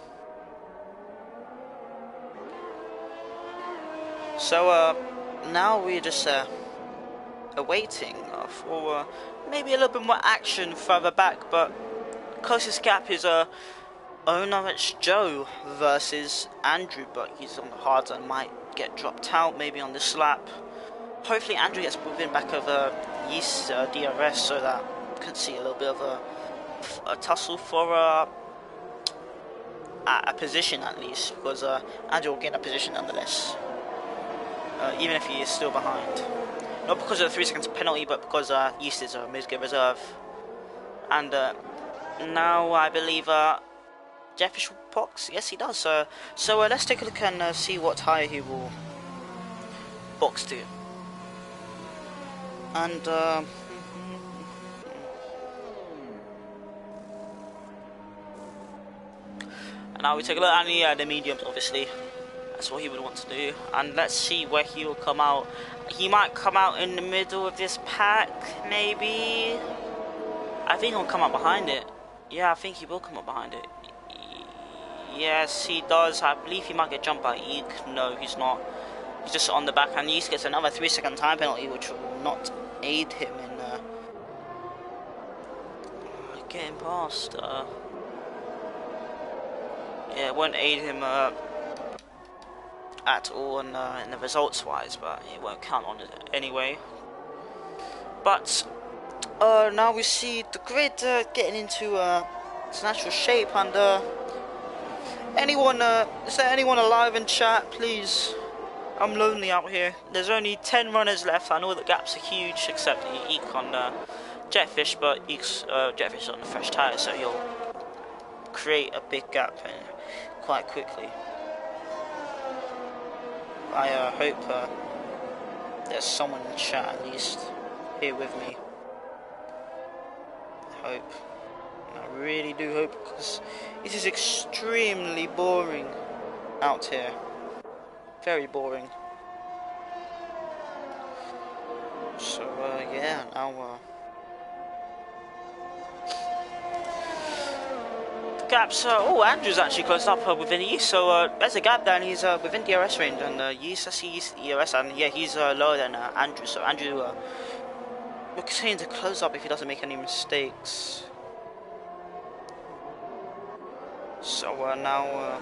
A: So now we're just awaiting for maybe a little bit more action further back, but closest gap is no, it's Joe versus Andrew, but he's on the hards and might get dropped out maybe on this lap. Hopefully Andrew gets within back of Yeast's DRS so that we can see a little bit of a tussle for a position at least, because Andrew will gain a position nonetheless, even if he is still behind. Not because of the 3 seconds penalty, but because Yeast is a mid-gear reserve. And now I believe Jetfish will box. Yes, he does. So let's take a look and see what tyre he will box to. And now we take a look at the mediums, obviously. That's what he would want to do. And let's see where he will come out. He might come out in the middle of this pack, maybe. I think he'll come up behind it. Yeah, I think he will come up behind it. Yes, he does. I believe he might get jumped by Eek. No, he's not. He's just on the back, and Eek gets another 3-second time penalty, which will not aid him in getting past. Yeah, it won't aid him at all in the results-wise, but it won't count on it anyway. But now we see the grid getting into its natural shape, and is there anyone alive in chat, please? I'm lonely out here. There's only 10 runners left. I know the gaps are huge, except Eek on Jetfish, but Eek's Jetfish is on the fresh tyre, so he'll create a big gap quite quickly. I hope there's someone in chat at least here with me. I hope. I really do hope, because it is extremely boring out here. Very boring. So yeah, now the gaps. Oh, Andrew's actually closed up within Yeast, so there's a gap there, and he's within DRS range, and Yeast, I see Yeast DRS, and yeah, he's lower than Andrew. So Andrew will continue to close up if he doesn't make any mistakes. So now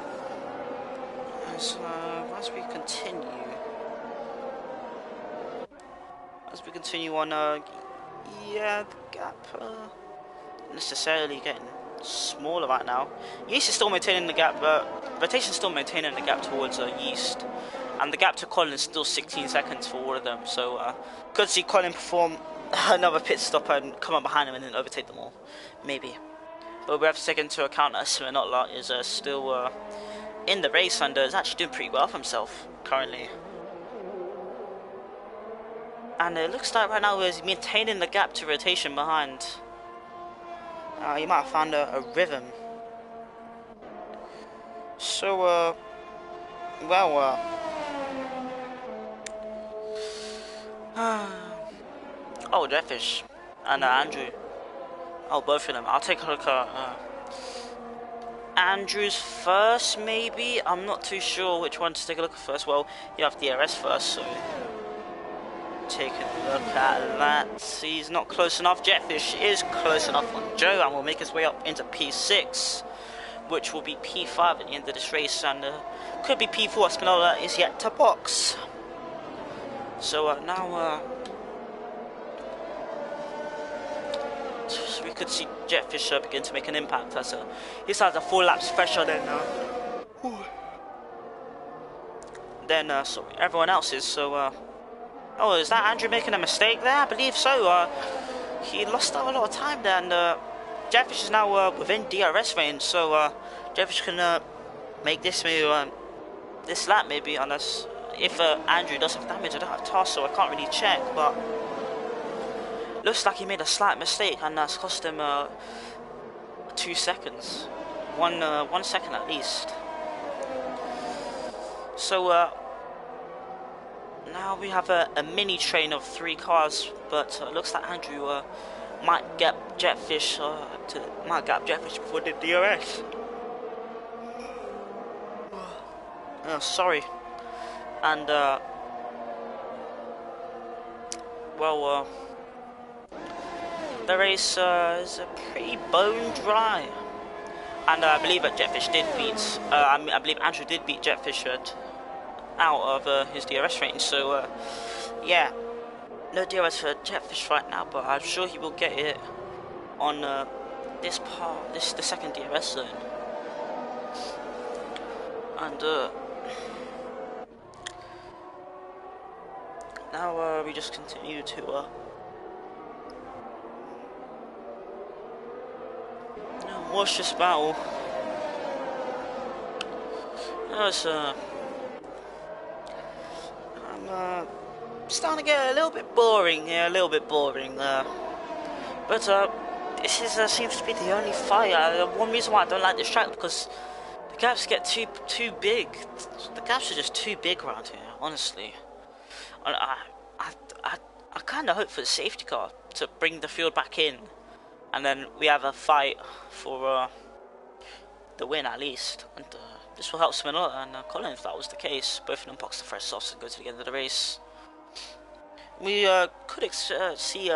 A: as we continue on, yeah, the gap necessarily getting smaller right now. Yeast is still maintaining the gap, Rotation's still maintaining the gap towards Yeast, and the gap to Colin is still 16 seconds for all of them. So could see Colin perform another pit stop and come up behind him and then overtake them all, maybe. But we have to take into account that Smirnotlot is still in the race and is actually doing pretty well for himself currently. And it looks like right now he's maintaining the gap to Rotation behind. He might have found a rhythm. So, well, oh, Jetfish and Andrew. Oh, both of them. I'll take a look at Andrews first, maybe. I'm not too sure which one to take a look at first. Well, you have DRS first, so take a look at that. He's not close enough. Jetfish is close enough on Joe, and will make his way up into P6. which will be P5 at the end of this race, and could be P4. Spinola is yet to box. So now we could see Jet Fisher begin to make an impact as he starts a 4 laps fresher than everyone else is. So oh, is that Andrew making a mistake there? I believe so. He lost out a lot of time there, and Jet Fisher is now within DRS range, so Jet Fisher can make this maybe this lap maybe, unless if Andrew does have damage. I don't have task, so I can't really check, but looks like he made a slight mistake, and that's cost him 2 seconds. 1 second at least. So now we have a mini train of 3 cars, but looks like Andrew might get Jetfish before the DRS. Sorry. And well, the race is pretty bone dry, and I believe that Jetfish did beat. I believe Andrew did beat Jetfish out of his DRS range. So yeah, no DRS for Jetfish right now, but I'm sure he will get it on this part, the second DRS zone. And now we just continue to watch this battle. I'm starting to get a little bit boring here, but this is seems to be the only fight. One reason why I don't like this track, because the gaps get too big. The gaps are just too big around here, honestly. I kind of hope for the safety car to bring the field back in, and then we have a fight for the win at least. And this will help Spinola and Colin if that was the case. Both of them box the fresh softs and go to the end of the race. We could see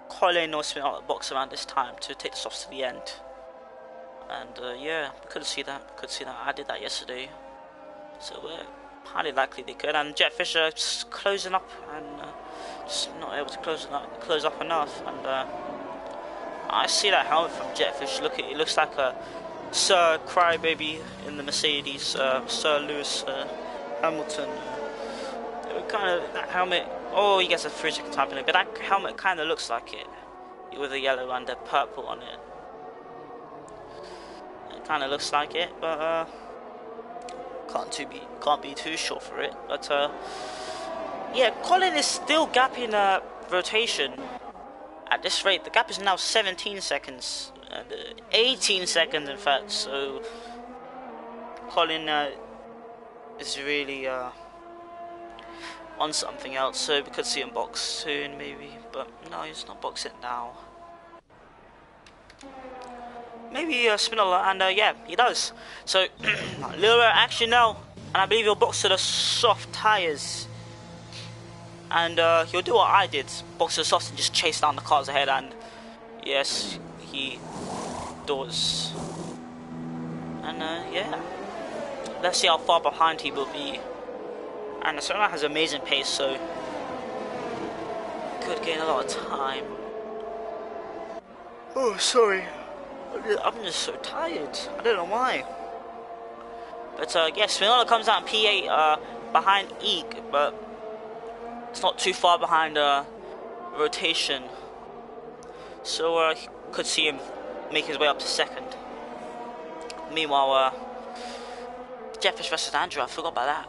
A: Colin or Spinola box around this time to take the softs to the end. And yeah, we could see that. I did that yesterday. So highly likely they could. And Jet Fisher just closing up and just not able to close up enough. And I see that helmet from Jet Fisher. Look, it looks like a Sir Crybaby in the Mercedes, Sir Lewis Hamilton. Kind of that helmet. Oh, he gets a 3-second time penalty, but that helmet kind of looks like it, with the yellow and the purple on it. It kind of looks like it, but can't be too sure for it. But yeah, Colin is still gapping rotation. At this rate, the gap is now 17 seconds, 18 seconds in fact. So Colin is really on something else. So we could see him box soon, maybe. But no, he's not boxing now. Maybe Spinola, and yeah, he does. So a little bit of action now, and I believe he'll box to the soft tyres. And he'll do what I did, box to the softs and just chase down the cars ahead. And yes, he does. And yeah, let's see how far behind he will be. And Spinola has amazing pace, so could gain a lot of time. Oh, sorry. I'm just so tired. I don't know why. But yeah, Spinola comes out in P8 behind Eek, but it's not too far behind rotation. So he could see him make his way up to second. Meanwhile, Jetfish versus Andrew, I forgot about that.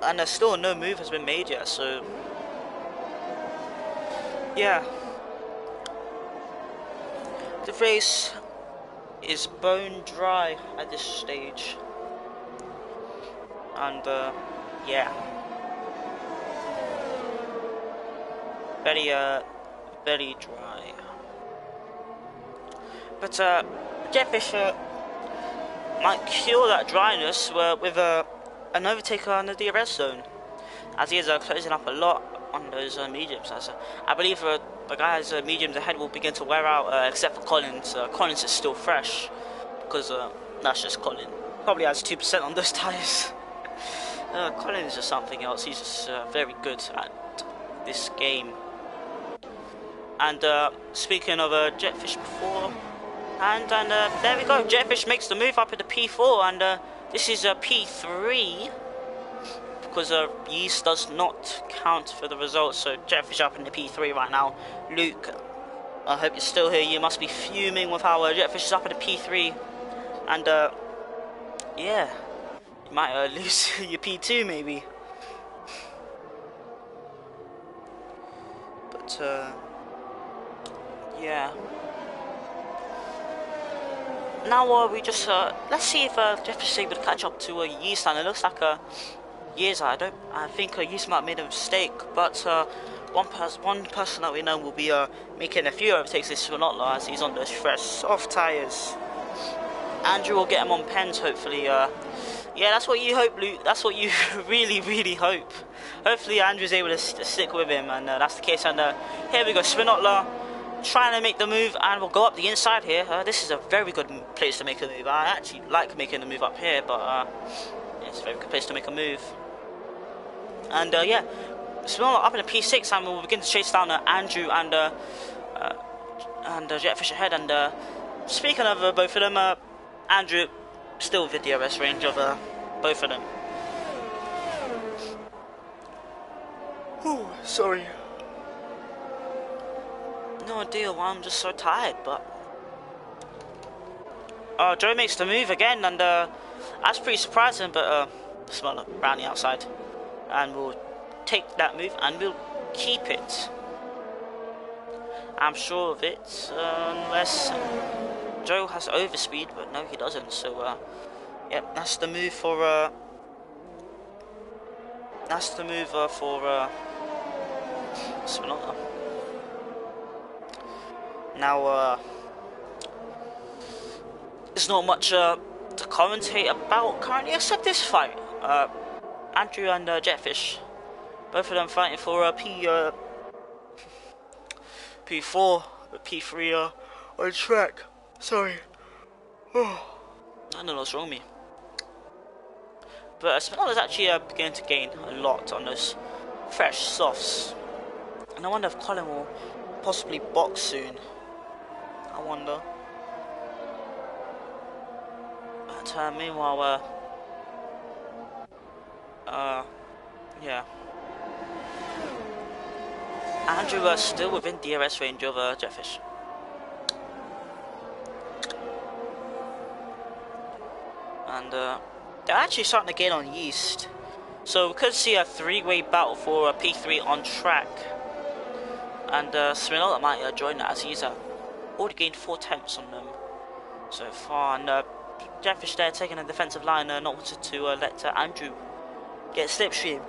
A: And there's still no move has been made yet, so yeah. The race is bone dry at this stage. And yeah. Very dry. But Jetfish might cure that dryness with an overtaker on the DRS zone, as he is closing up a lot on those mediums. As I believe the guys mediums ahead will begin to wear out, except for Collins. Collins is still fresh, because that's just Colin. Probably has 2% on those tyres. Colin is just something else. He's just very good at this game. And speaking of Jetfish before, and there we go. Jetfish makes the move up into P4, and this is P3 because Yeast does not count for the results. So Jetfish up into P3 right now. Luke, I hope you're still here. You must be fuming with how Jetfish is up into P3, and yeah, you might lose your P2 maybe. But yeah. Now we just let's see if Jetfish is able to catch up to Yeast, and it looks like Years. I think Yeast might have made a mistake, but one person that we know will be making a few overtakes this Spinotla as he's on those fresh soft tyres. Andrew will get him on pens hopefully. Yeah, that's what you hope, Luke. That's what you really hope. Hopefully Andrew's able to stick with him, and that's the case. And here we go, Spinotla trying to make the move, and we'll go up the inside here. This is a very good place to make a move. I actually like making the move up here, but yeah, it's a very good place to make a move. And yeah, Spinotla up in a P6, and we'll begin to chase down Andrew and Jetfish ahead. And speaking of both of them, Andrew still within the DRS range of both of them. Ooh, sorry. No idea why I'm just so tired, but Joe makes the move again, and that's pretty surprising, but Spinotla around the outside, and we'll take that move and we'll keep it. I'm sure of it, unless Joe has overspeed, but no, he doesn't. So yep, that's the move for Spinotla. Now there's not much to commentate about currently except this fight. Andrew and Jetfish, both of them fighting for P4, P3 on track. Sorry. Oh. I don't know what's wrong with me. But Spinotla's actually beginning to gain a lot on those fresh softs. And I wonder if Colin will possibly box soon. I wonder. But meanwhile, yeah. Andrew still within DRS range of Jetfish. And they're actually starting to gain on Yeast. So we could see a three-way battle for P3 on track. And Spinotla might join that as he's already gained 4 tenths on them so far. And Jetfish there taking a defensive line, not wanted to let Andrew get slipstream.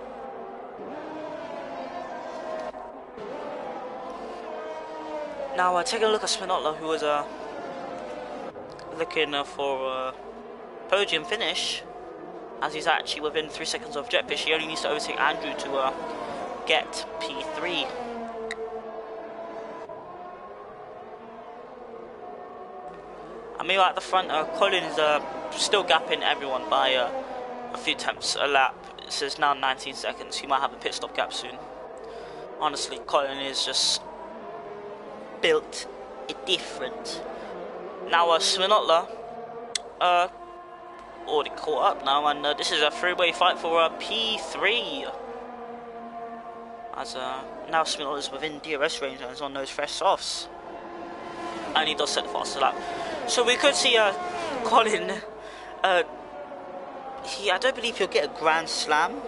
A: Now taking a look at Spinotla, who was looking for podium finish, as he's actually within 3 seconds of Jetfish. He only needs to overtake Andrew to get P3. And meanwhile at the front, Colin is still gapping everyone by a few tenths a lap. It says now 19 seconds. He might have a pit stop gap soon. Honestly, Colin is just built different. Now Spinotla already caught up now, and this is a three-way fight for P3. As now Spinotla's within DRS range and is on those fresh softs, and he does set the fastest lap. So we could see Colin. I don't believe he'll get a Grand Slam.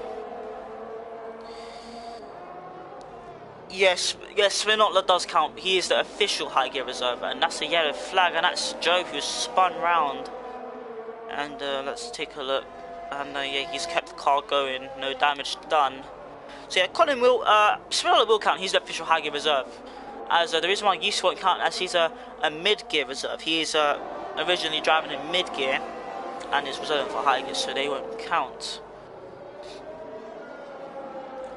A: Yes, Spinotla does count. He is the official high gear reserve, and that's a yellow flag, and that's Joe who's spun round. And let's take a look. And yeah, he's kept the car going, no damage done. So yeah, Colin will, Spinotla will count. He's the official high gear reserve. As the reason why Yeast won't count, as he's a mid gear reserve. He is originally driving in mid gear and is reserving for high gear, so they won't count.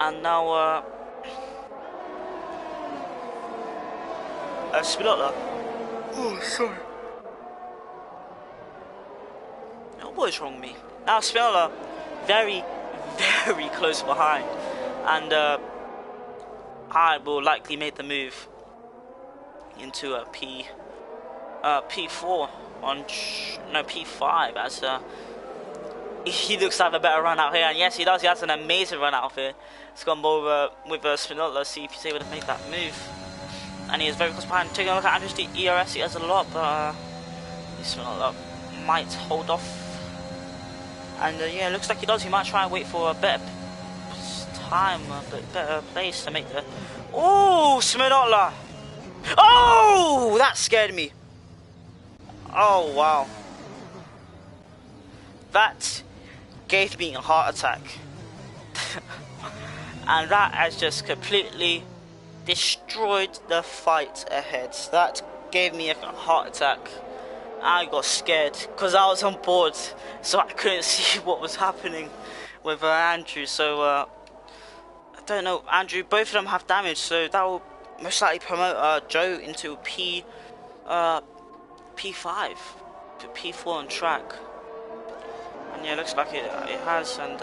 A: And now Spinotla. Oh, sorry. what is wrong with me? Now Spinola, very, very close behind, and I will likely make the move into a P4 on P5 as he looks to have a better run out here, and yes, he does. He has an amazing run out here. He's gone over with Spinola. See if he's able to make that move, and he is very close behind. Taking a look at Andrew's ERS, he has a lot, but Spinola might hold off. And yeah, looks like he does. He might try and wait for a better time, a bit better place to make the. Oh, Spinola! Oh, that scared me. Oh wow, that gave me a heart attack. And that has just completely destroyed the fight ahead. That gave me a heart attack. I got scared because I was on board, so I couldn't see what was happening with Andrew. So I don't know, Andrew, both of them have damage, so that will most likely promote Joe into P5 to P4 on track. And yeah, looks like it has, and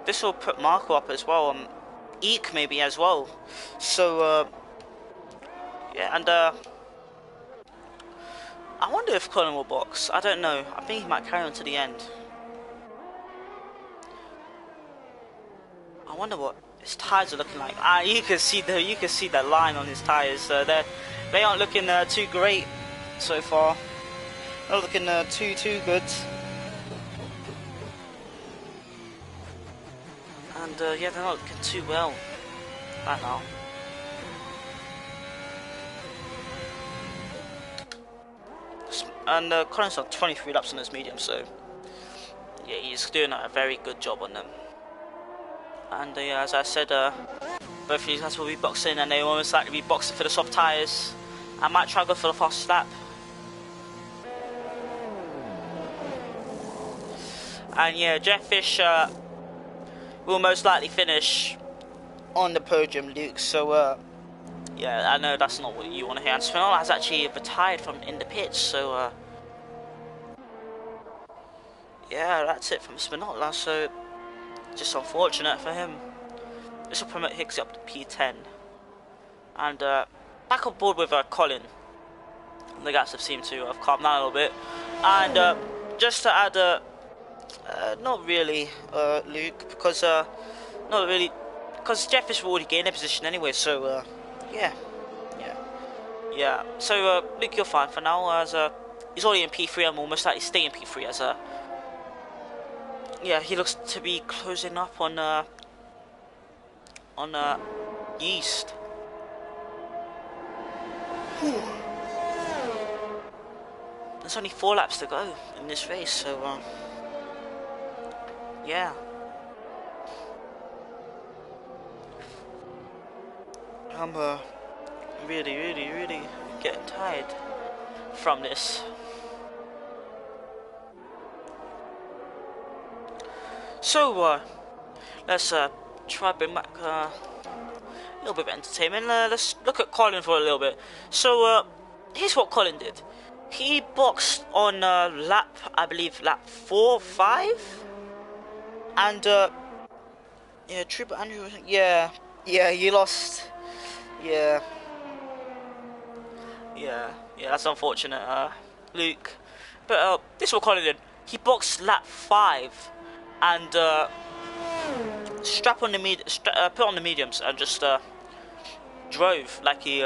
A: this will put Marco up as well, Eek maybe as well. So yeah, and I wonder if Colin will box. I don't know. I think he might carry on to the end. I wonder what his tires are looking like. You can see the line on his tires. They aren't looking too great so far. Not looking too good. And yeah, they're not looking too well right now. And Colin's on 23 laps on his medium, so yeah, he's doing a very good job on them. And yeah, as I said, both of these guys will be boxing, and they will most likely be boxing for the soft tyres. I might try to go for the fast lap. And yeah, Jeff Fish will most likely finish on the podium, Luke. So yeah, I know that's not what you want to hear. And Spinola has actually retired from in the pits, so yeah, that's it from Spinola. So just unfortunate for him. This will promote Higgsy up to P10, and back on board with Colin. The guys have seemed to have calmed down a little bit, and just to add, not really, Luke, because not really, because Jeff Fish will already gain a position anyway. So yeah. So Luke, you're fine for now, as he's already in P3 and will most likely stay in P3 as yeah, he looks to be closing up on Yeast. There's only 4 laps to go in this race, so yeah. I'm really getting tired from this. So let's try to bring back a little bit of entertainment. Let's look at Colin for a little bit. So here's what Colin did. He boxed on lap, I believe, lap 4, 5, and yeah, Trooper Andrew. Yeah, he lost. Yeah, that's unfortunate, Luke. But this is what Colin did. He boxed lap 5 and put on the mediums and just drove like he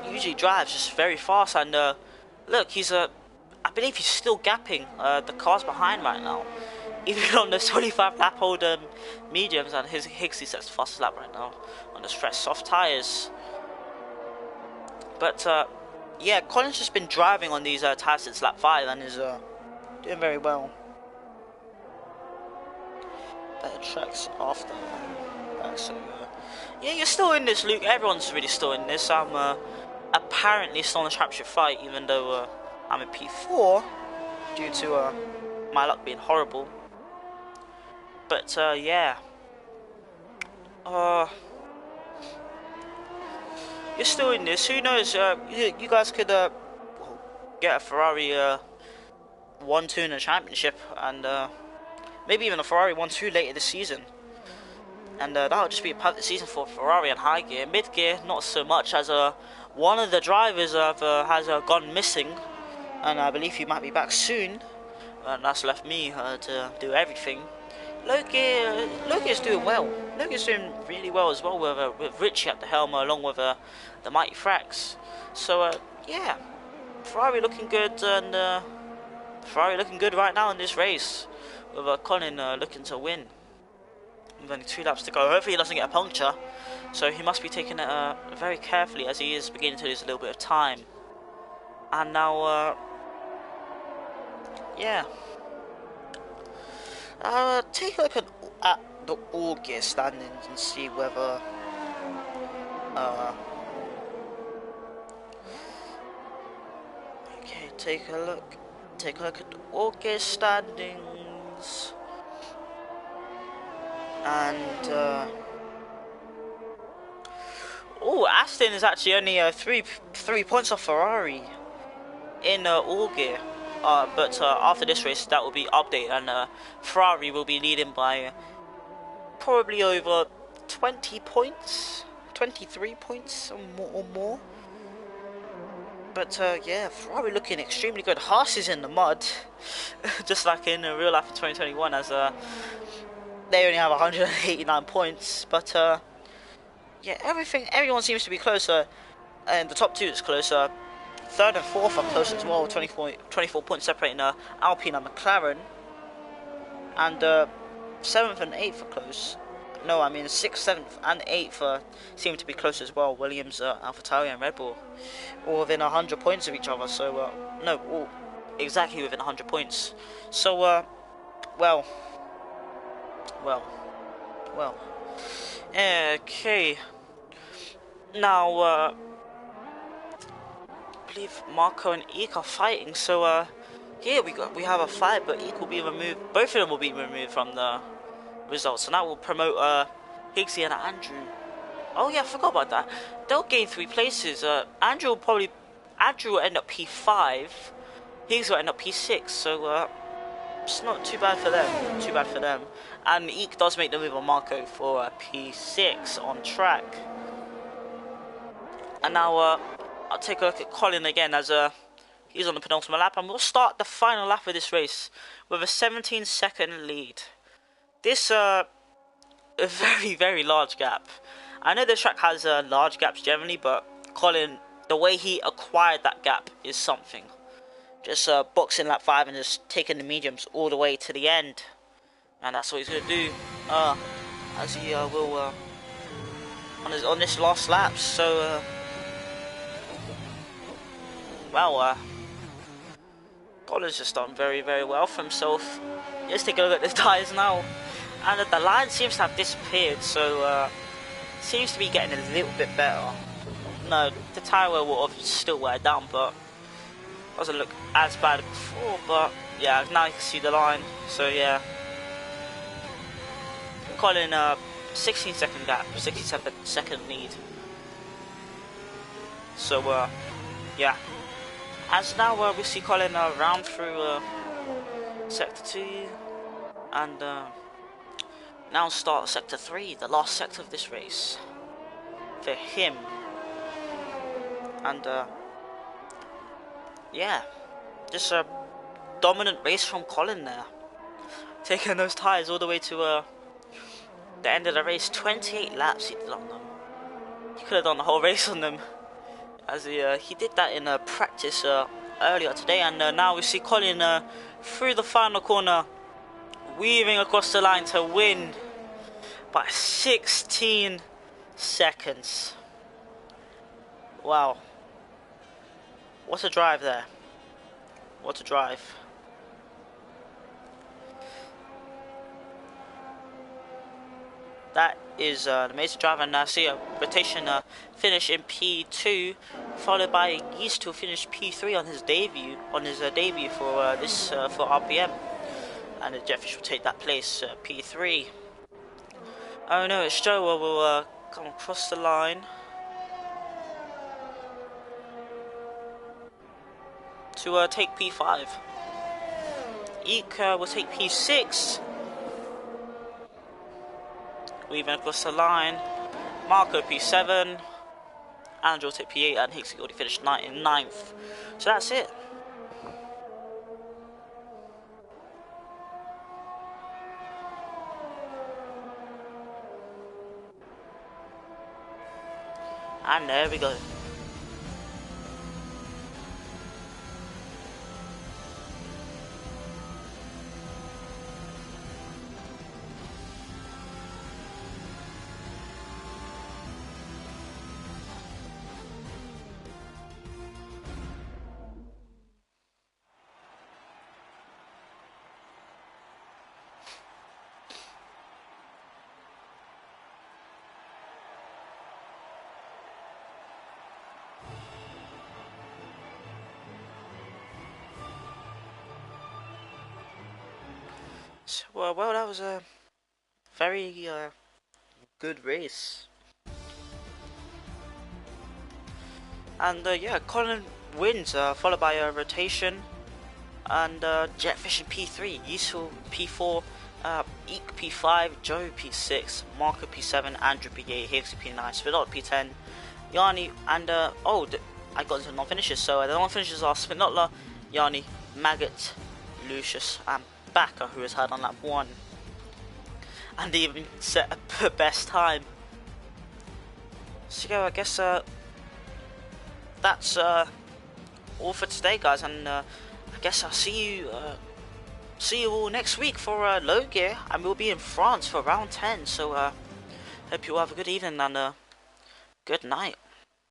A: usually drives, just very fast. And look, he's I believe he's still gapping the cars behind right now, even on the 25 lap old mediums, and his Higgsy sets the fastest lap right now on the fresh soft tires. But yeah, Colin's just been driving on these tires since lap 5 and is doing very well. Better tracks after that, so yeah, you're still in this, Luke. Everyone's really still in this. I'm apparently still in the championship fight, even though I'm in P4 due to my luck being horrible. But yeah, you're still in this. Who knows? You guys could get a Ferrari 1-2 in the championship, and maybe even a Ferrari 1-2 later this season. And that would just be a perfect season for Ferrari in high gear. Mid gear, not so much, as one of the drivers has gone missing, and I believe he might be back soon. And that's left me to do everything. Low gear is doing well. Low gear is doing really well as well with Richie at the helm, along with the mighty Frax. So yeah, Ferrari looking good, and Ferrari looking good right now in this race, with Colin looking to win. With only 2 laps to go. Hopefully he doesn't get a puncture, so he must be taking it very carefully, as he is beginning to lose a little bit of time. And now yeah, take a look at the all gear standings and see whether okay, take a look at the all gear standings. And Aston is actually only three points off Ferrari in all gear. But after this race, that will be updated, and Ferrari will be leading by probably over 20 points, 23 points or more. But yeah, Ferrari looking extremely good. Haas is in the mud, just like in real life in 2021, as they only have 189 points. But yeah, everyone seems to be closer, and the top 2 is closer. 3rd and 4th are close as well, 24 points separating Alpine and McLaren. And 7th and 8th are close. No, I mean 6th, 7th and 8th seem to be close as well. Williams, AlphaTauri and Red Bull, all within 100 points of each other. So no, all exactly within 100 points. So well. Okay. Now I believe Marco and Eek are fighting, so here we have a fight, but Eek will be removed. Both of them will be removed from the results, and that will promote Higgsy and Andrew. Oh yeah, I forgot about that. They'll gain 3 places. Andrew will end up P5. Higgs will end up P6. So it's not too bad for them. And Eek does make the move on Marco for P6 on track. And now I'll take a look at Colin again, as he's on the penultimate lap, and we'll start the final lap of this race with a 17-second lead. This a very, very large gap. I know this track has large gaps generally, but Colin, the way he acquired that gap is something. Just boxing lap 5 and just taking the mediums all the way to the end, and that's what he's going to do, as he will on this last lap. So well, Colin's just done very, very well for himself. Let's take a look at the tyres now, and the line seems to have disappeared, so seems to be getting a little bit better. No, the tyre wear will still wear down, but doesn't look as bad as before. But yeah, now you can see the line. So yeah, Colin 16-second gap, 67-second lead. So yeah, as now we see Colin round through sector 2, and now start sector 3, the last sector of this race for him. And yeah, just a dominant race from Colin there, taking those tyres all the way to the end of the race. 28 laps he did on them. He could have done the whole race on them, as he did that in practice earlier today. And now we see Colin through the final corner, weaving across the line to win by 16 seconds. Wow. What a drive there. What a drive. That is an amazing drive, and see a rotation finish in P2, followed by Yeast who finished P3 on his debut for this for RPM, and Jefffish will take that place, P3. Oh no, it's Joe will come across the line to take P5. Eek will take P6. Weaving across the line. Marco P7. Andrew will take P8, and Hicks already finished in 9th. So that's it. And there we go. So, well, that was a very good race. And yeah, Colin wins, followed by a rotation. And Jetfish in P3, Useful P4, Eek P5, Joe P6, Marco P7, Andrew P8, Higgs P9, Spinot P10, Yanni, and I got into non-finishers, so the non-finishers are Spinotla, Yanni, Maggot, Lucius, and Baka, who has had on lap 1. And they even set a best time. So yeah, I guess that's all for today, guys, and I guess I'll see you all next week for low gear, and we'll be in France for round 10. So hope you all have a good evening and good night.